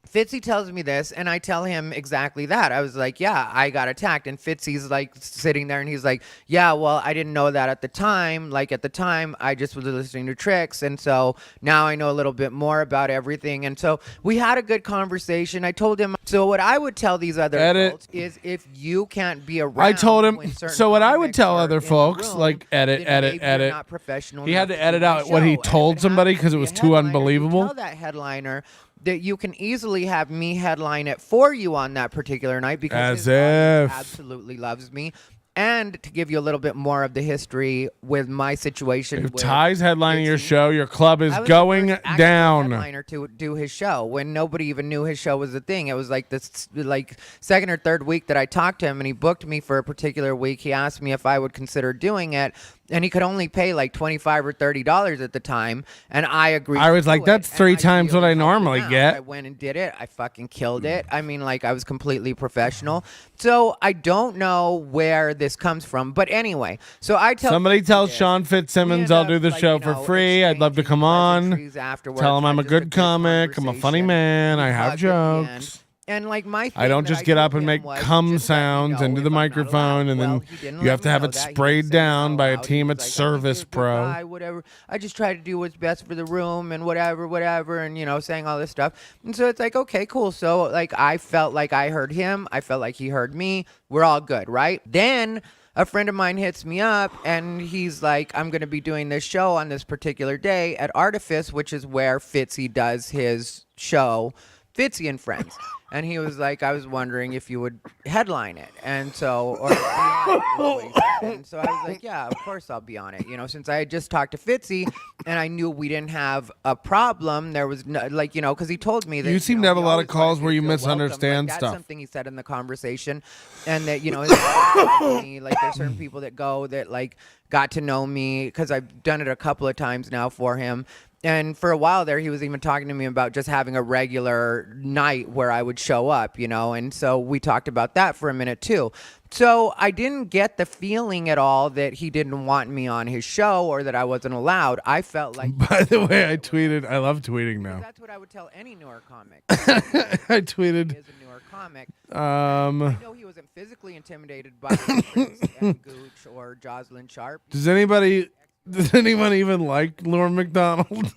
Fitzy tells me this, and I tell him exactly that. I was like, yeah, I got attacked. And Fitzy's like sitting there, and he's like, yeah, well, I didn't know that at the time. Like, at the time, I just was listening to Trix, and so now I know a little bit more about everything. And so we had a good conversation. I told him, so what I would tell these other adults is if you can't be around. I told him, when certain so what I would comics tell are other in the folks, room, like, edit. then maybe you're not professional He had enough to edit do the out what he show. And told if it somebody happens because it to was be a too headliner, you unbelievable. tell that headliner that you can easily have me headline it for you on that particular night because his audience absolutely loves me. And to give you a little bit more of the history with my situation. If with Ty's headlining your show, your club is I was going the first actual down. Headliner to do his show when nobody even knew his show was a thing. It was like this, like second or third week that I talked to him, and he booked me for a particular week. He asked me if I would consider doing it, and he could only pay like $25 or $30 at the time, and I agreed. I was to like, do that's it, 3 times what I normally get. I went and did it. I fucking killed it. I mean, like I was completely professional. So I don't know where this comes from, but anyway. So I tell somebody tells Sean Fitzsimmons I'll do the show for free. I'd love to come on. Tell him I'm a good comic. I'm a funny man. I have jokes. And like my I don't just get up and make cum sounds into the microphone, and then you have to have it sprayed down by a team at Service Pro. Whatever. I just try to do what's best for the room and whatever, and you know, saying all this stuff. And so it's like, okay, cool. So like I felt like I heard him. I felt like he heard me. We're all good, right? Then a friend of mine hits me up, and he's like, I'm going to be doing this show on this particular day at Artifice, which is where Fitzy does his show, Fitzy and Friends. And he was like, I was wondering if you would headline it. And so, or be on it, is what he said. And so I was like, yeah, of course I'll be on it. You know, since I had just talked to Fitzy and I knew we didn't have a problem, there was no, like, you know, because he told me that. You seem to have a lot of calls where you feel welcome. misunderstand Like, stuff. That's something he said in the conversation. And that, you know, like there's certain people that go that like got to know me because I've done it a couple of times now for him. And for a while there, he was even talking to me about just having a regular night where I would show up, you know. And so we talked about that for a minute, too. So I didn't get the feeling at all that he didn't want me on his show or that I wasn't allowed. I felt like... By the way, I tweeted. I love tweeting now. That's what I would tell any newer comic. I tweeted. He is a newer comic. I know he wasn't physically intimidated by Prince and Gooch or Jocelyn Sharp. Does anyone even like Lauren McDonald?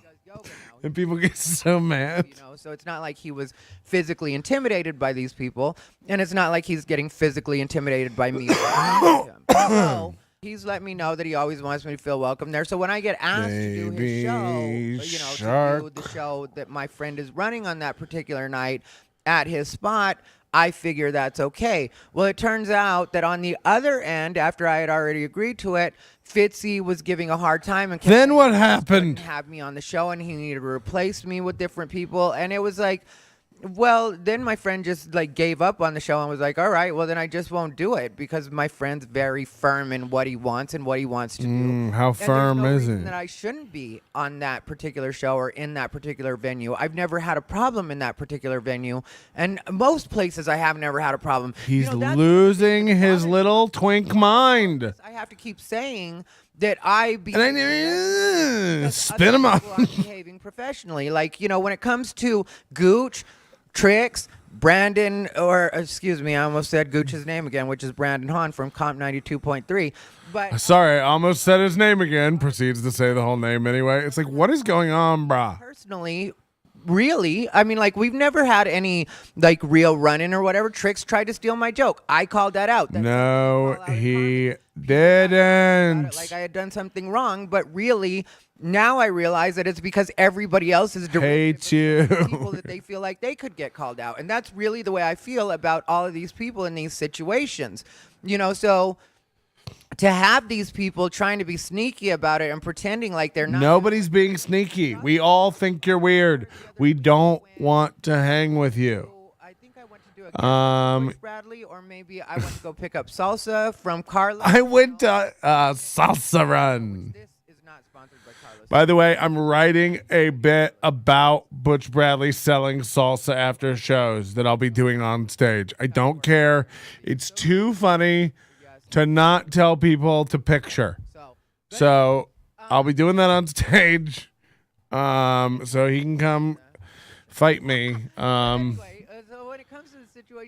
And people get so mad. So it's not like he was physically intimidated by these people, and it's not like he's getting physically intimidated by me. So he's let me know that he always wants me to feel welcome there. So when I get asked to do his show, to do the show that my friend is running on that particular night at his spot, I figure that's okay. Well, it turns out that on the other end, after I had already agreed to it, Fitzy was giving a hard time and then what happened? Have me on the show, and he needed to replace me with different people, and it was like, well, then my friend just like gave up on the show and was like, all right, well then I just won't do it, because my friend's very firm in what he wants and what he wants to do. How firm is it? That I shouldn't be on that particular show or in that particular venue. I've never had a problem in that particular venue, and most places I have never had a problem. He's losing his little twink mind. I have to keep saying that I spin him up. Behaving professionally, like when it comes to Gooch, Tricks, Brandon, or excuse me, I almost said Gooch's name again, which is Brandon Hahn from Comp 92.3. But sorry, I almost said his name again. Proceeds to say the whole name anyway. It's like, what is going on, brah? Personally, really, I mean, like, we've never had any like real run-in or whatever. Tricks tried to steal my joke. I called that out. No, he didn't. Like I had done something wrong, but really, now I realize that it's because everybody else is hate you. People that they feel like they could get called out, and that's really the way I feel about all of these people in these situations. So to have these people trying to be sneaky about it and pretending like they're not. Nobody's being sneaky. We all think you're weird. We don't want to hang with you. I think I went to do a Bradley, or maybe I went to go pick up salsa from Carla. I went to Salsa Run. By the way, I'm writing a bit about Butch Bradley selling salsa after shows that I'll be doing on stage. I don't care. It's too funny to not tell people to picture. So I'll be doing that on stage. So he can come fight me.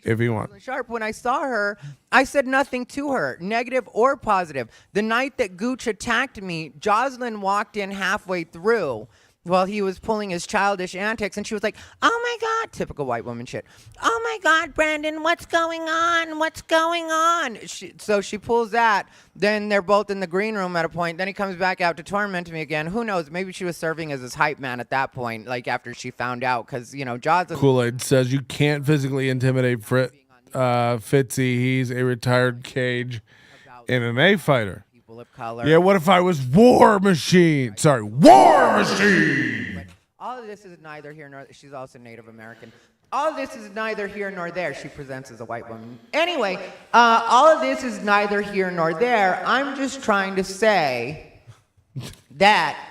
If you want. Sharp, when I saw her, I said nothing to her, negative or positive. The night that Gooch attacked me, Jocelyn walked in halfway through while he was pulling his childish antics, and she was like, oh my God, typical white woman shit. Oh my God, Brandon, what's going on? What's going on? So she pulls that. Then they're both in the green room at a point. Then he comes back out to torment me again. Who knows? Maybe she was serving as his hype man at that point, like after she found out, because, Jocelyn. KOOLAID says you can't physically intimidate Fitzy. He's a retired cage MMA fighter. Of color. Yeah, what if I was War Machine? Sorry, War Machine! But all of this is neither here nor... She's also Native American. All of this is neither here nor there. She presents as a white woman. Anyway, all of this is neither here nor there. I'm just trying to say that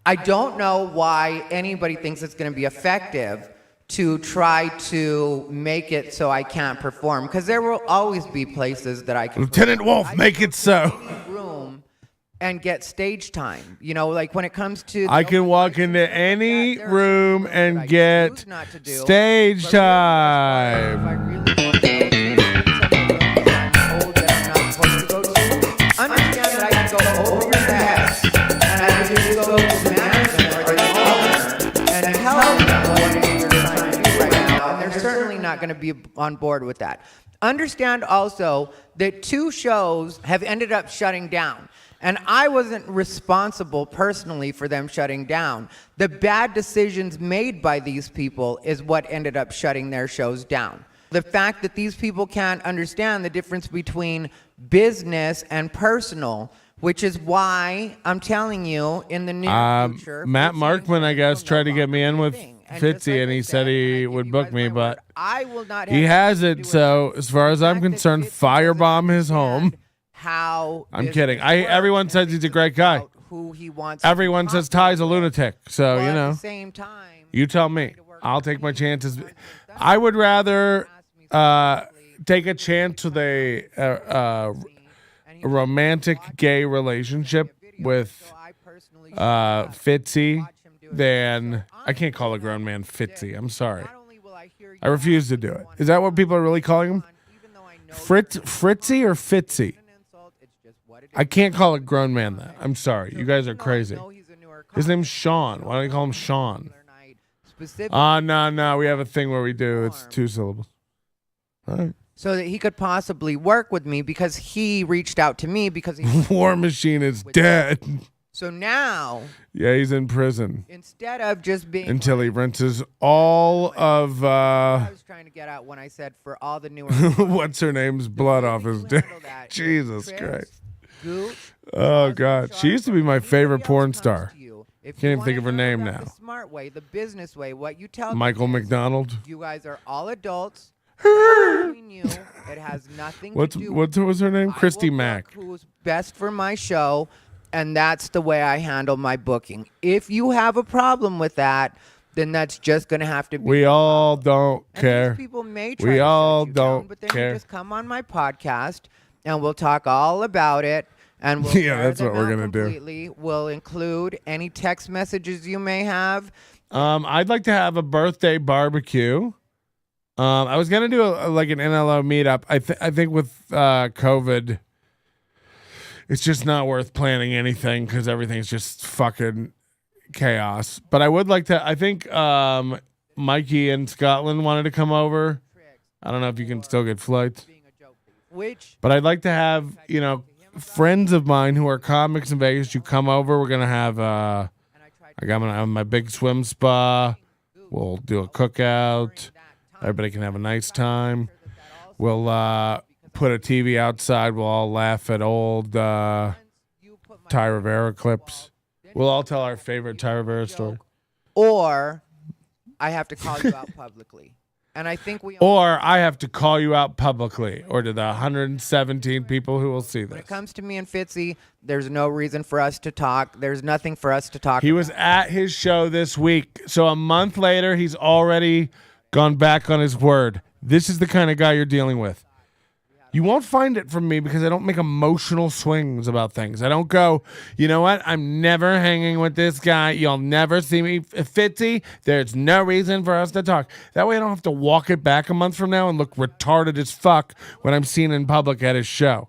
I don't know why anybody thinks it's going to be effective to try to make it so I can't perform, because there will always be places that I can. Lieutenant Wolf, make it so. Room and get stage time. Like when it comes to. I can walk into any room and get stage time. Understand that I can go over your head and I can just go to the management or the owner and tell them what it is you're trying to do right now, and they're certainly not going to be on board with that. Understand also that 2 shows have ended up shutting down, and I wasn't responsible personally for them shutting down. The bad decisions made by these people is what ended up shutting their shows down. The fact that these people can't understand the difference between business and personal, which is why I'm telling you, in the near future, Matt Markman, I guess, tried to get me in with Fitzy, and he said he would book me, but he hasn't. So as far as I'm concerned, Firebomb his home. I'm kidding. Everyone says he's a great guy. Everyone says Ty's a lunatic. So at the same time, you tell me. I'll take my chances. I would rather take a chance with a romantic gay relationship with Fitzy than I can't call a grown man Fitzy. I'm sorry. I refuse to do it. Is that what people are really calling him? Fritzy or Fitzy? I can't call a grown man that. I'm sorry. You guys are crazy. His name's Sean. Why don't you call him Sean? Specifically No. We have a thing where we do. It's 2 syllables. All right. so that he could possibly work with me because he reached out to me because he War Machine is dead. So now, Yeah, he's in prison instead of just being until he rinses all of I was trying to get out when I said for all the newer what's her name's blood off his dick. Jesus Christ. Oh God, she used to be my favorite porn star. Can't even think of her name now. The smart way, the business way, what you tell Michael them is, McDonald. You guys are all adults. Between you, it has nothing to do. What was her name? I Christy will Mack. book who's best for my show, and that's the way I handle my booking. If you have a problem with that, then that's just going to have to be. We all don't and care. these people may try We to all shut you down, don't but then care. you just come on my podcast, and we'll talk all about it. And we'll Yeah, air that's them what we're out gonna do. completely. We'll include any text messages you may have. I'd like to have a birthday barbecue. I was gonna do like an NLO meetup. I think with COVID, it's just not worth planning anything because everything's just fucking chaos. But I would like to. I think Mikey in Scotland wanted to come over. I don't know if you can still get flights. But I'd like to have friends of mine who are comics in Vegas. You come over. We're gonna have. I'm gonna have my big swim spa. We'll do a cookout. Everybody can have a nice time. We'll put a TV outside. We'll all laugh at old TyRivera clips. We'll all tell our favorite TyRivera story. Or I have to call you out publicly. And I think Or I have to call you out publicly, or to the 117 people who will see when it this. comes to me and Fitzy, there's no reason for us to talk. There's nothing for us to talk He about. was at his show this week. So a month later, he's already gone back on his word. This is the kind of guy you're dealing with. You won't find it from me because I don't make emotional swings about things. I don't go, you know what? I'm never hanging with this guy. You'll never see me. Fitzy, there's no reason for us to talk. That way I don't have to walk it back a month from now and look retarded as fuck when I'm seen in public at his show.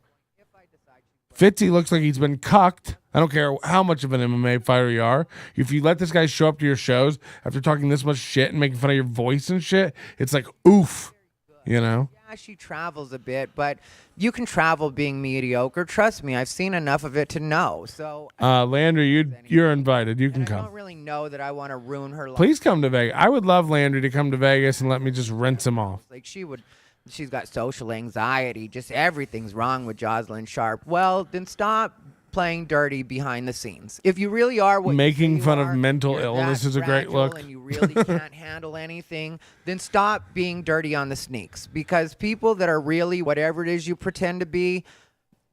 Fitzy looks like he's been cucked. I don't care how much of an MMA fighter you are. If you let this guy show up to your shows after talking this much shit and making fun of your voice and shit, it's like, oof, Yeah, she travels a bit, but you can travel being mediocre. Trust me, I've seen enough of it to know. So, Landry, you're invited. You can I come. don't really know that I want to ruin her life. Please come to Vegas. I would love Landry to come to Vegas and let me just rinse him off. Like she's got social anxiety. Just everything's wrong with Jocelyn Sharp. Well, then stop playing dirty behind the scenes. If you really are what Making you say fun you of are, mental you're illness that is a great fragile look. And you really can't handle anything, then stop being dirty on the sneaks. Because people that are really whatever it is you pretend to be,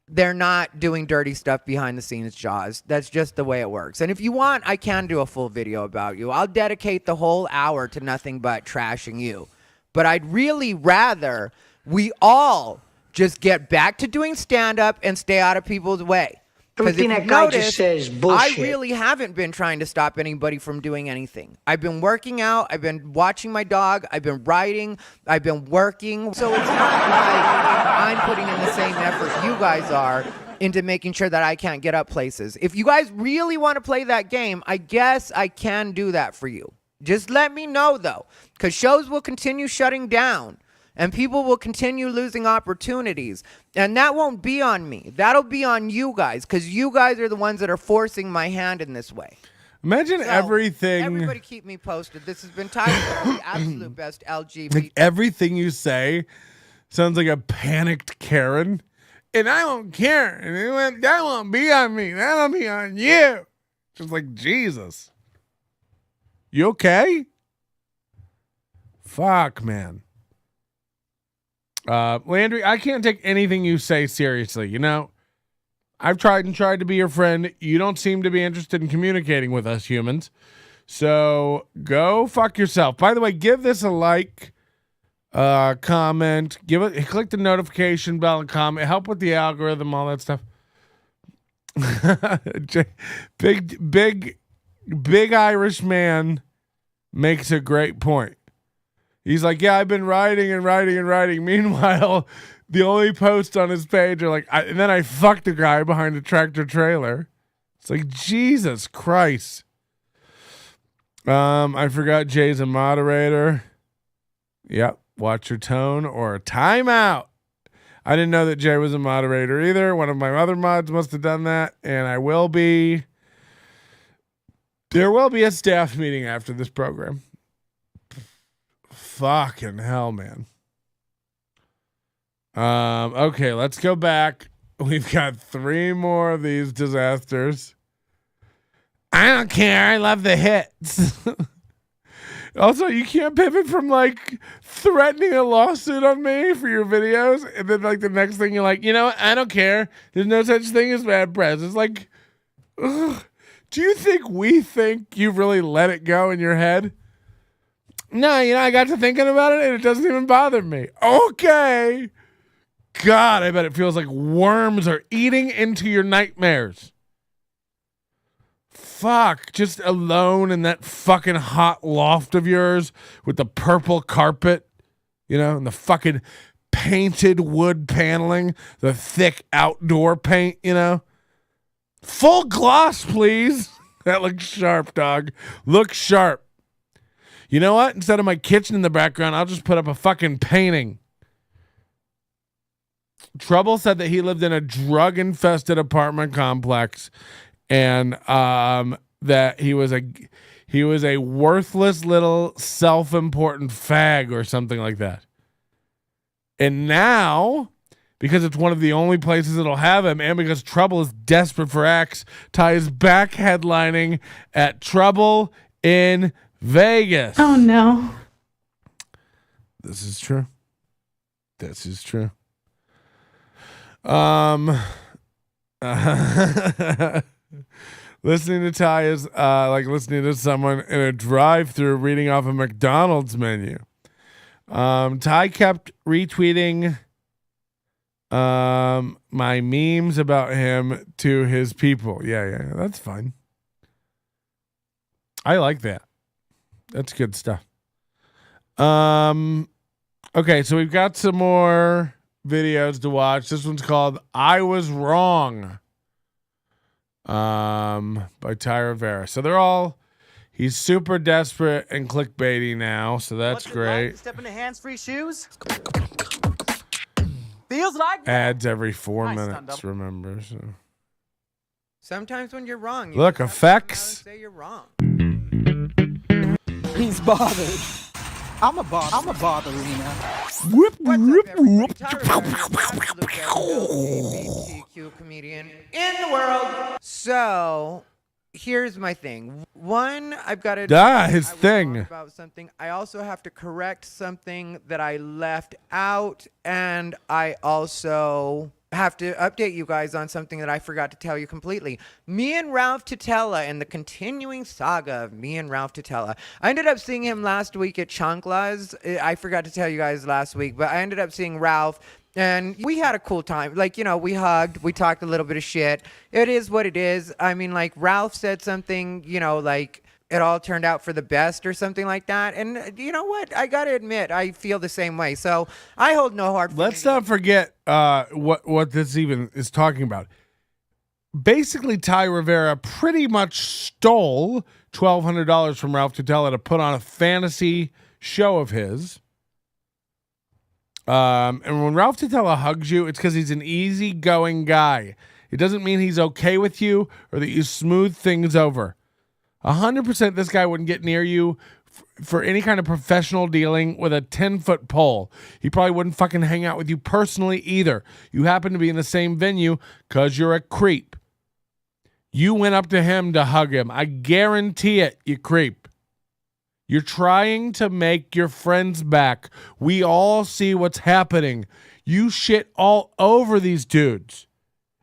they're not doing dirty stuff behind the scenes, Jaws. That's just the way it works. And if you want, I can do a full video about you. I'll dedicate the whole hour to nothing but trashing you. But I'd really rather we all just get back to doing stand-up and stay out of people's way. Because if Everything you that guy notice, just says bullshit. I really haven't been trying to stop anybody from doing anything. I've been working out. I've been watching my dog. I've been writing. I've been working. So it's not like I'm putting in the same effort you guys are into making sure that I can't get up places. If you guys really want to play that game, I guess I can do that for you. Just let me know, though, because shows will continue shutting down. And people will continue losing opportunities. And that won't be on me. That'll be on you guys. Because you guys are the ones that are forcing my hand in this way. Imagine So, everything. Everybody keep me posted. This has been TyRivera, the absolute best LGBT. Like everything you say sounds like a panicked Karen. And I don't care. And that won't be on me. That'll be on you. Just like, Jesus. You okay? Fuck, man. Landry, I can't take anything you say seriously. You know, I've tried to be your friend. You don't seem to be interested in communicating with us humans. So go fuck yourself. By the way, give this a like, comment, click the notification bell and comment. Help with the algorithm, all that stuff. Big Irish man makes a great point. He's like, yeah, I've been writing and writing and writing. Meanwhile, the only posts on his page are like, and then I fucked a guy behind a tractor trailer. It's like, Jesus Christ. I forgot Jay's a moderator. Yep. Watch your tone or a timeout. I didn't know that Jay was a moderator either. One of my other mods must have done that, and I will be. There will be a staff meeting after this program. Fucking hell, man. Okay, let's go back. We've got 3 more of these disasters. I don't care. I love the hits. Also, you can't pivot from like threatening a lawsuit on me for your videos, and then like the next thing you're like, you know what? I don't care. There's no such thing as bad press. It's like, ugh. Do you think we think you've really let it go in your head? No, I got to thinking about it, and it doesn't even bother me. Okay. God, I bet it feels like worms are eating into your nightmares. Fuck, just alone in that fucking hot loft of yours with the purple carpet, and the fucking painted wood paneling, the thick outdoor paint, Full gloss, please. That looks sharp, dog. Looks sharp. You know what? Instead of my kitchen in the background, I'll just put up a fucking painting. Trouble said that he lived in a drug-infested apartment complex, and that he was a worthless little self-important fag or something like that. And now, because it's one of the only places it'll have him, and because Trouble is desperate for acts, Ty is back headlining at Trouble in Vegas. Oh no. This is true. This is true. Listening to Ty is like listening to someone in a drive-through reading off a McDonald's menu. Ty kept retweeting my memes about him to his people. Yeah, that's fine. I like that. That's good stuff. Okay, so we've got some more videos to watch. This one's called I Was Wrong. By Thai Rivera. So he's super desperate and clickbaity now, so that's great. Step into hands-free shoes. Feels like ads every 4 minutes, remember. So. Sometimes when you're wrong, look, effects. Say you're wrong. He's bothered. I'm a botherina. Whoop, whoop, whoop. LGBTQ comedian in the world. So here's my thing. One, I've got to his thing about something. I also have to correct something that I left out, and I also have to update you guys on something that I forgot to tell you completely. Me and Ralph Tutela and the continuing saga of me and Ralph Tutela. I ended up seeing him last week at Chunkla's. I forgot to tell you guys last week, but I ended up seeing Ralph, and we had a cool time. Like, we hugged, we talked a little bit of shit. It is what it is. I mean, like, Ralph said something, like, it all turned out for the best or something like that. And you know what? I got to admit, I feel the same way. So I hold no hard feelings. Let's not forget what this even is talking about. Basically, Thai Rivera pretty much stole $1,200 from Ralph Tutela to put on a fantasy show of his. And when Ralph Tutela hugs you, it's because he's an easygoing guy. It doesn't mean he's okay with you or that you smooth things over. 100% this guy wouldn't get near you for any kind of professional dealing with a 10-foot pole. He probably wouldn't fucking hang out with you personally either. You happen to be in the same venue because you're a creep. You went up to him to hug him. I guarantee it, you creep. You're trying to make your friends back. We all see what's happening. You shit all over these dudes.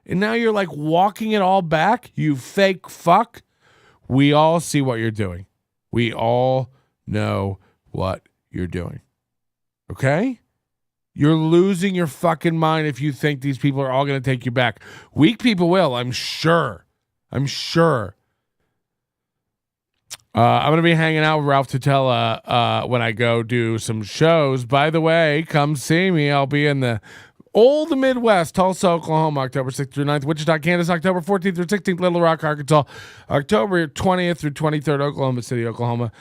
And now you're like walking it all back, you fake fuck. We all see what you're doing. We all know what you're doing. Okay? You're losing your fucking mind if you think these people are all going to take you back. Weak people will, I'm sure. I'm going to be hanging out with Ralph Tutela when I go do some shows. By the way, come see me. I'll be in the Old Midwest, Tulsa, Oklahoma, October 6th through 9th. Wichita, Kansas, October 14th through 16th. Little Rock, Arkansas, October 20th through 23rd. Oklahoma City, Oklahoma,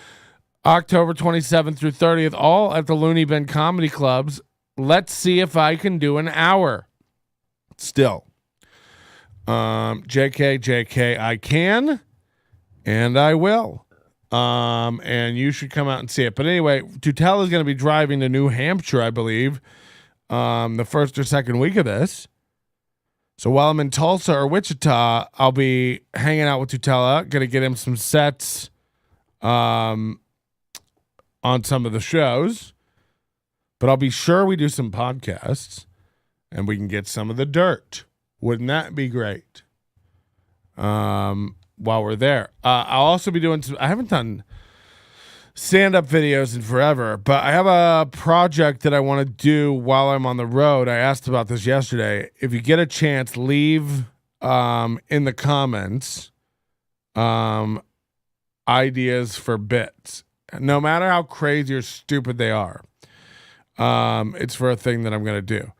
October 27th through 30th. All at the Looney Bin Comedy Clubs. Let's see if I can do an hour. Still. JK, I can, and I will. And you should come out and see it. But anyway, Tutel is going to be driving to New Hampshire, I believe, the first or second week of this. So while I'm in Tulsa or Wichita, I'll be hanging out with Tutela, going to get him some sets on some of the shows. But I'll be sure we do some podcasts and we can get some of the dirt. Wouldn't that be great? While we're there. I'll also be doing I haven't done stand-up videos in forever, but I have a project that I want to do while I'm on the road. I asked about this yesterday. If you get a chance, leave in the comments ideas for bits. No matter how crazy or stupid they are. It's for a thing that I'm going to do.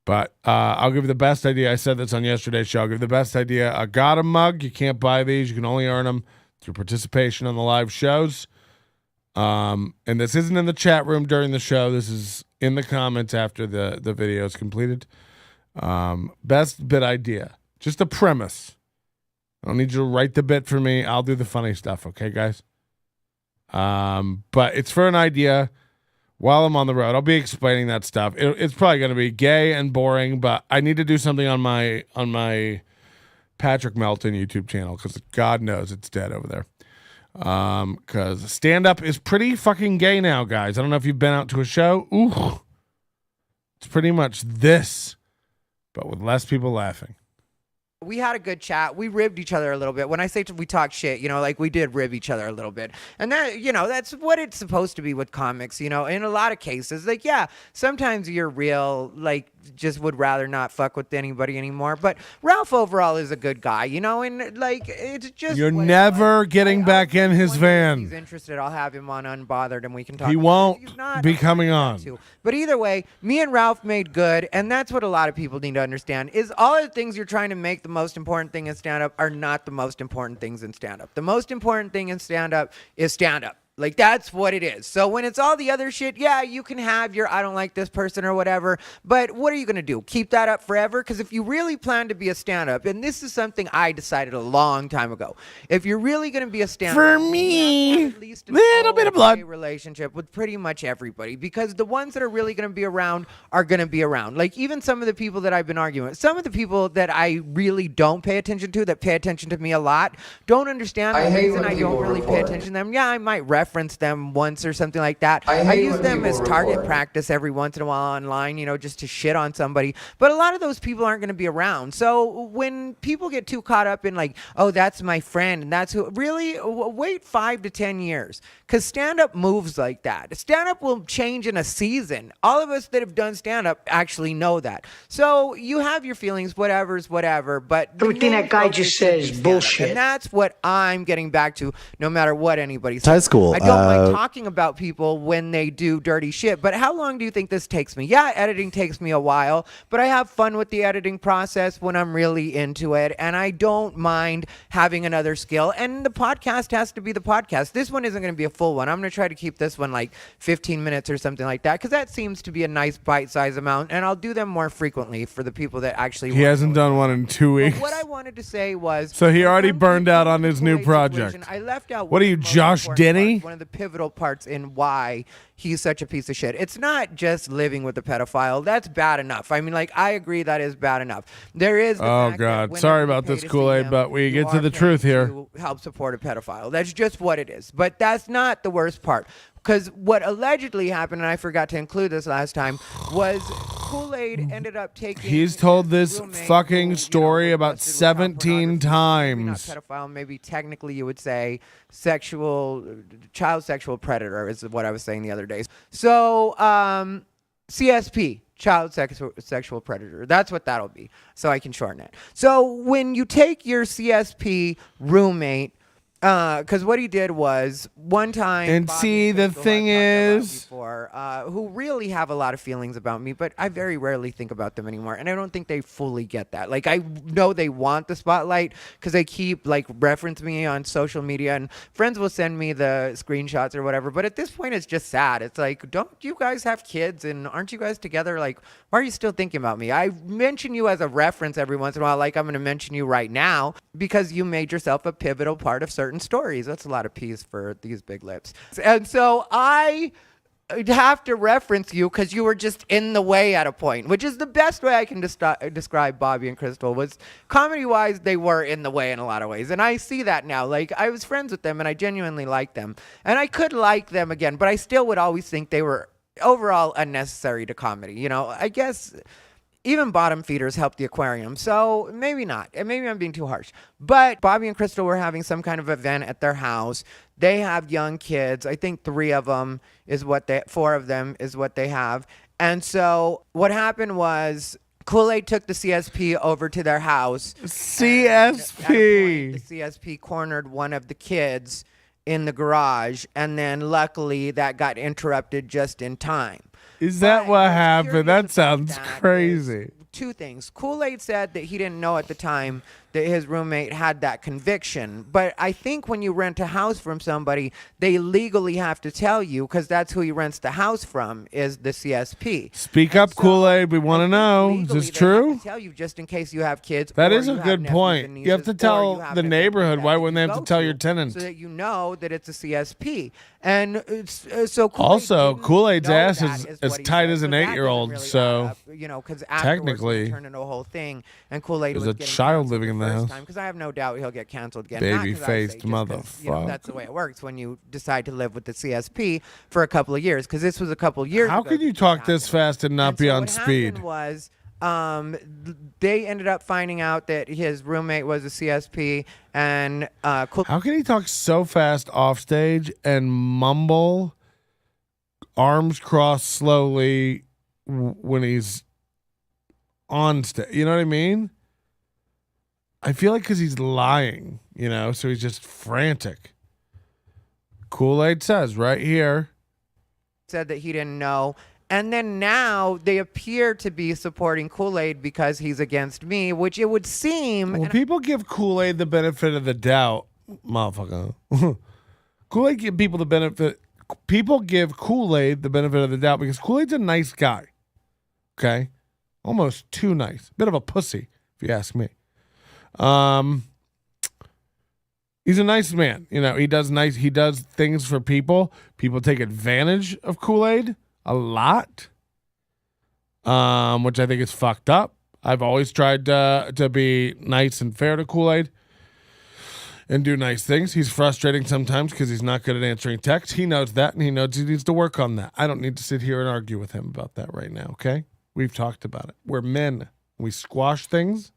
But I'll give you the best idea. I said this on yesterday's show. I'll give you the best idea. I got a mug. You can't buy these. You can only earn them through participation on the live shows. And this isn't in the chat room during the show. This is in the comments after the video is completed. Best bit idea. Just a premise. I don't need you to write the bit for me. I'll do the funny stuff. Okay, guys? But it's for an idea. While I'm on the road, I'll be explaining that stuff. It's probably going to be gay and boring, but I need to do something on my Patrick Melton YouTube channel because God knows it's dead over there. Because stand-up is pretty fucking gay now, guys. I don't know if you've been out to a show. Ooh, it's pretty much this, but with less people laughing. We had a good chat. We ribbed each other a little bit. When I say we talk shit, like we did rib each other a little bit. And that, that's what it's supposed to be with comics, in a lot of cases. Like, yeah, sometimes you're real, like, just would rather not fuck with anybody anymore. But Ralph overall is a good guy, and like, it's just. You're never getting back in his van. If he's interested, I'll have him on Unbothered and we can talk. He won't be coming on. But either way, me and Ralph made good. And that's what a lot of people need to understand is all the things you're trying to make the most important thing in stand-up are not the most important things in stand-up. The most important thing in stand-up is stand-up. Like, that's what it is. So when it's all the other shit, yeah, you can have your I don't like this person or whatever, but what are you going to do? Keep that up forever? Because if you really plan to be a stand-up, and this is something I decided a long time ago, if you're really going to be a stand-up, for me, at least a little bit of blood relationship with pretty much everybody, because the ones that are really going to be around are going to be around. Like, even some of the people that I've been arguing with, some of the people that I really don't pay attention to, that pay attention to me a lot, don't understand the reason I don't really pay attention to them. Yeah, I might reference them once or something like that. I use them as target practice every once in a while online, just to shit on somebody. But a lot of those people aren't going to be around. So when people get too caught up in like, oh, that's my friend, and that's who, really wait 5 to 10 years. Because stand-up moves like that. Stand-up will change in a season. All of us that have done stand-up actually know that. So you have your feelings, whatever's whatever, but Everything that guy just says is bullshit. And that's what I'm getting back to, no matter what anybody says. High school. I don't mind talking about people when they do dirty shit, but how long do you think this takes me? Yeah, editing takes me a while, but I have fun with the editing process when I'm really into it, and I don't mind having another skill, and the podcast has to be the podcast. This one isn't going to be a full one. I'm going to try to keep this one like 15 minutes or something like that, because that seems to be a nice bite-sized amount, and I'll do them more frequently for the people that actually He hasn't done one in 2 weeks. But what I wanted to say was... So he already burned out on his new project. I left out what are you, Josh Denny? One of the pivotal parts in why he's such a piece of shit. It's not just living with a pedophile. That's bad enough. I mean, like, I agree that is bad enough. There is the oh, fact God. that Sorry about this, KOOLAID, but we get to the truth here. To help support a pedophile. That's just what it is. But that's not the worst part. Because what allegedly happened, and I forgot to include this last time, was KOOLAID ended up taking... He's told this fucking story about 17 times. Maybe not pedophile, maybe technically you would say child sexual predator is what I was saying the other day. So, CSP, child sexual predator. That's what that'll be. So I can shorten it. So when you take your CSP roommate Because what he did was one time. And Bobby see, the Crystal thing I've talked about is- before, who really have a lot of feelings about me, but I very rarely think about them anymore, and I don't think they fully get that. Like, I know they want the spotlight because they keep like reference me on social media, and friends will send me the screenshots or whatever. But at this point, it's just sad. It's like, don't you guys have kids, and aren't you guys together? Like, why are you still thinking about me? I mention you as a reference every once in a while, like I'm going to mention you right now because you made yourself a pivotal part of certain stories. That's a lot of P's for these big lips. And so I have to reference you because you were just in the way at a point, which is the best way I can describe Bobby and Crystal. Was comedy-wise, they were in the way in a lot of ways. And I see that now. Like, I was friends with them and I genuinely liked them. And I could like them again, but I still would always think they were overall unnecessary to comedy. You know, I guess even bottom feeders help the aquarium, so maybe not. And maybe I'm being too harsh. But Bobby and Crystal were having some kind of event at their house. They have young kids. I think 4 of them is what they have. And so what happened was KOOLAID took the CSP over to their house. CSP. The CSP cornered one of the kids in the garage, and then luckily that got interrupted just in time. Is that what happened? That sounds crazy. 2 things. KOOLAID said that he didn't know at the time that his roommate had that conviction. But I think when you rent a house from somebody, they legally have to tell you, because that's who he rents the house from, is the CSP. Speak up, KOOLAID. We want to know. Is this true? Tell you just in case you have kids. That or is a you have good nephews point. and You have to nieces, or tell you have the an event neighborhood. like Why that wouldn't they have to go tell your tenant? so that you know that it's a CSP? And so KOOLAID Also, didn't KOOLAID's know ass that is is as what he tight said. as an So that doesn't 8-year-old. really So add up, you know, because technically, it turned into a whole thing, and KOOLAID there's was a getting child canceled living in the first house. time, because I have no doubt he'll get canceled again. Baby-faced You know, motherfucker. that's the way it works when you decide to live with the CSP for a couple of years. Because this was a couple of years. How ago can you talk this fast and not be so on what speed? happened was they ended up finding out that his roommate was a CSP, and How can he talk so fast off stage and mumble, arms crossed slowly when he's on stage? You know what I mean? I feel like because he's lying, you know, so he's just frantic. KOOLAID says right here. said that he didn't know. And then now they appear to be supporting KOOLAID because he's against me, which it would seem. Well, people give KOOLAID the benefit of the doubt, motherfucker. KOOLAID give people the benefit. People give KOOLAID the benefit of the doubt because KOOLAID's a nice guy. Okay, almost too nice. Bit of a pussy, if you ask me. He's a nice man. You know, he does things for people. People take advantage of KOOLAID a lot, which I think is fucked up. I've always tried to be nice and fair to KOOLAID and do nice things. He's frustrating sometimes because he's not good at answering texts. He knows that, and he knows he needs to work on that. I don't need to sit here and argue with him about that right now, okay? We've talked about it. We're men. We squash things,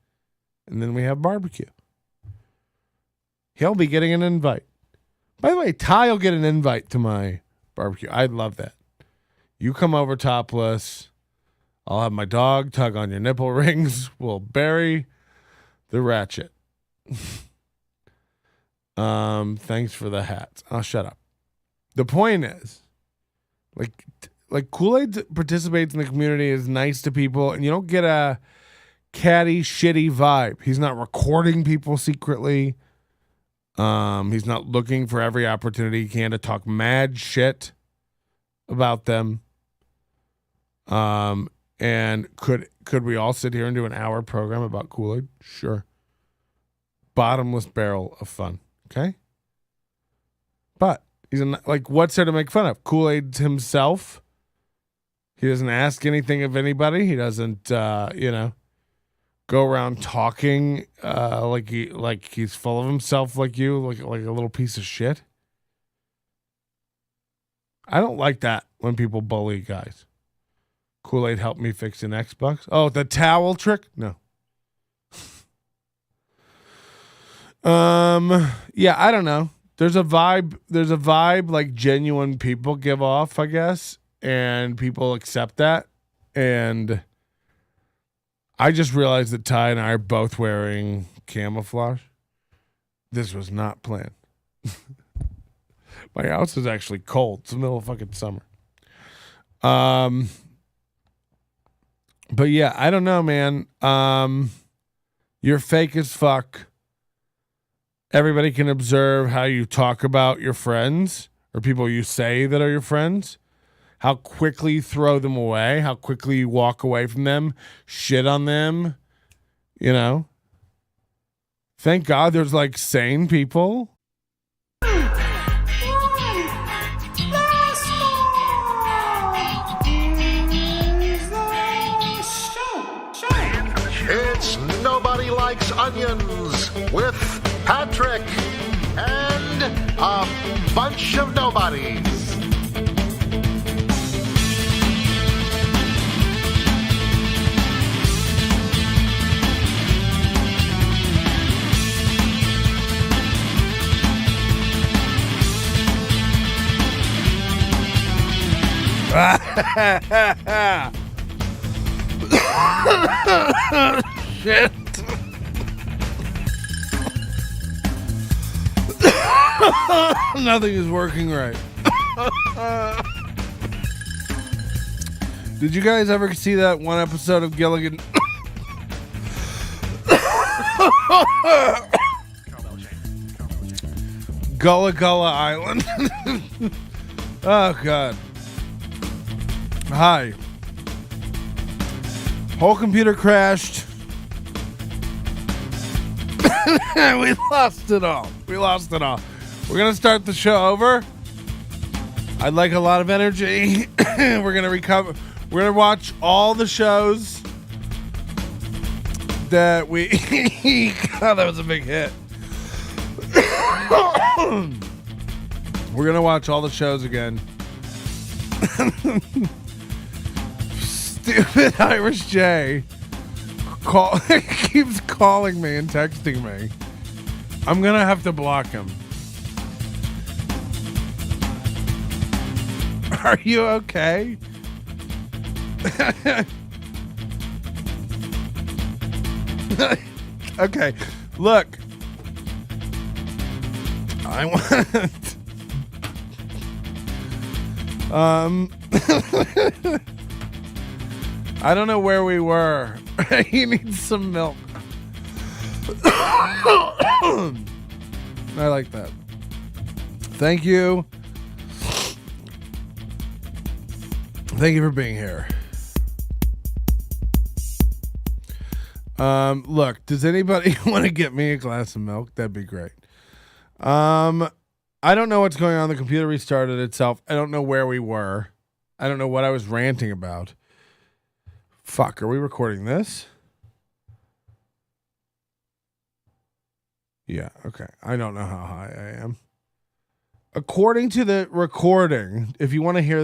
and then we have barbecue. He'll be getting an invite. By the way, Ty will get an invite to my barbecue. I'd love that. You come over topless. I'll have my dog tug on your nipple rings. We'll bury the ratchet. Thanks for the hats. I'll shut up. The point is, like KOOLAID participates in the community, is nice to people, and you don't get a catty, shitty vibe. He's not recording people secretly. He's not looking for every opportunity he can to talk mad shit about them. And could we all sit here and do an hour program about KOOLAID? Sure. Bottomless barrel of fun. Okay. But he's what's there to make fun of? KOOLAID himself. He doesn't ask anything of anybody. He doesn't, go around talking like he's full of himself, like you, like a little piece of shit. I don't like that when people bully guys. KOOLAID helped me fix an Xbox. Oh, the towel trick? No. Yeah, I don't know. There's a vibe like genuine people give off, I guess, and people accept that. And I just realized that Ty and I are both wearing camouflage. This was not planned. My house is actually cold. It's the middle of fucking summer. But yeah, I don't know, man. You're fake as fuck. Everybody can observe how you talk about your friends or people you say that are your friends. How quickly you throw them away. How quickly you walk away from them. Shit on them. You know? Thank God there's like sane people. It's Nobody Likes Onions with Patrick and a bunch of nobodies. Shit. Nothing is working right. Did you guys ever see that one episode of Gilligan? Gullah Gullah Island. Oh, God. Hi. Whole computer crashed. We lost it all. We're going to start the show over. I'd like a lot of energy. We're going to recover. We're going to watch all the shows that we... God, that was a big hit. We're going to watch all the shows again. Stupid Irish J keeps calling me and texting me. I'm going to have to block him. Are you okay? Okay, look. I want... I don't know where we were. He needs some milk. I like that. Thank you. Thank you for being here. Look, does anybody want to get me a glass of milk? That'd be great. I don't know what's going on. The computer restarted itself. I don't know where we were. I don't know what I was ranting about. Fuck, are we recording this? Yeah, okay. I don't know how high I am. According to the recording, if you want to hear